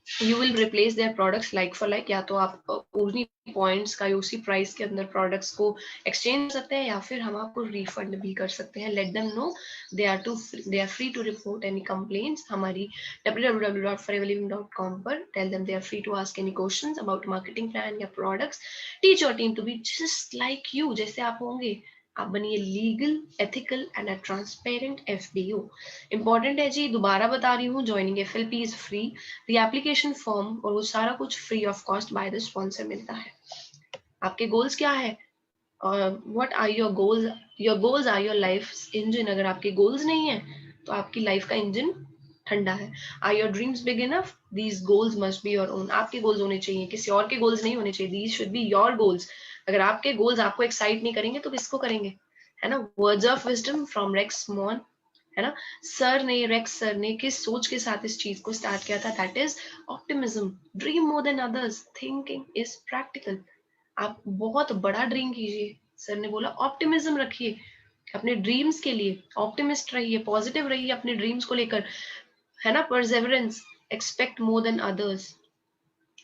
you will replace their products like for like, या तो आप उन्हीं पॉइंट्स का उसी प्राइस के अंदर प्रोडक्ट्स को एक्सचेंज कर सकते हैं, या फिर हम आपको रिफंड भी कर सकते हैं. Let them know they are free to report any complaints. हमारी www.foreverliving.com पर tell them they are free to ask any questions about marketing plan या products. Teach your team to be just like you, जैसे आप होंगे. आप बनिए legal, ethical and a transparent FBO. Important है जी, दोबारा बता रही हूँ, joining FLP is free. The application form और वो सारा कुछ free of cost by the sponsor मिलता है. आपके गोल्स क्या है? What are your goals? Your goals are your life engine. अगर आपके गोल्स नहीं है तो आपकी लाइफ का इंजन ठंडा है. Are your dreams big enough? These goals must be your own. आपके गोल्स होने चाहिए, किसी और के गोल्स नहीं होने चाहिए. These should be your goals. अगर आपके गोल्स आपको एक्साइट नहीं करेंगे तो किसको करेंगे, है ना. Words of wisdom from Rex Maughan, है ना. रेक्स सर ने किस सोच के साथ इस चीज को स्टार्ट किया था? That is optimism. Dream more than others, thinking is practical. आप बहुत बड़ा ड्रीम कीजिए. सर ने बोला ऑप्टिमिज्म रखिए अपने ड्रीम्स के लिए, ऑप्टिमिस्ट रहिए, पॉजिटिव रहिए अपने ड्रीम्स को लेकर, है ना. Perseverance, expect more than others.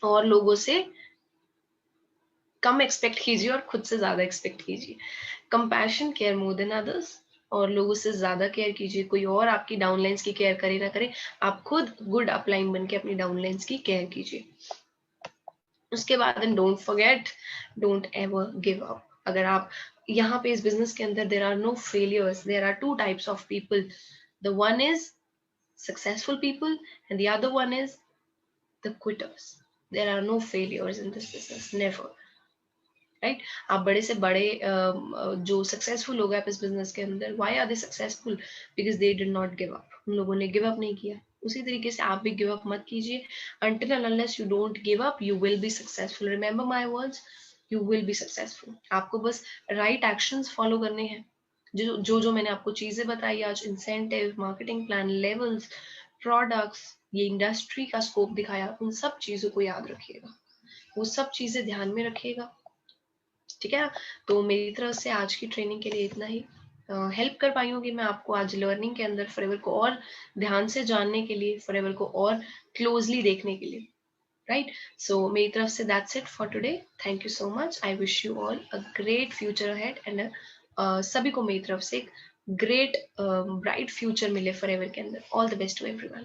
और लोगों से कम एक्सपेक्ट कीजिए और खुद से ज्यादा एक्सपेक्ट कीजिए. Compassion, care more than others. और लोगों से ज्यादा केयर कीजिए. कोई और आपकी डाउनलाइंस की केयर करे ना करे, आप खुद गुड अपलाइन बन के अपनी डाउनलाइंस की केयर कीजिए. उसके बाद don't forget, don't ever give up. अगर आप यहाँ पे इस बिजनेस के अंदर, there are no failures, there are two types of people. The one is successful people and the other one is the quitters. There are no failures in this business, never. Right. आप बड़े से बड़े जो successful लोग हैं इस business के अंदर, why are they successful? Because they did not give up. उन लोगों ने गिव अप नहीं किया. उसी तरीके से आप भी गिव अप मत कीजिए. until and unless you don't give up, you will be successful. remember my words, you will be successful. आपको बस राइट एक्शंस फॉलो करने हैं. जो मैंने आपको चीजें बताई आज, incentive, marketing plan, levels, products, ये इंडस्ट्री का स्कोप दिखाया, उन सब चीजों को याद रखिएगा, वो सब चीजें ध्यान में रखिएगा. ठीक है. तो मेरी तरफ से आज की ट्रेनिंग के लिए इतना ही. हेल्प कर पाई होगी मैं आपको आज लर्निंग के अंदर फॉरएवर को और ध्यान से जानने के लिए, फॉरएवर को और क्लोजली देखने के लिए. राइट. सो मेरी तरफ से that's it for today. Thank you so much. I wish you all a great future ahead and सभी को मेरी तरफ से एक ग्रेट ब्राइट फ्यूचर मिले फॉरएवर के अंदर. All the best to everyone.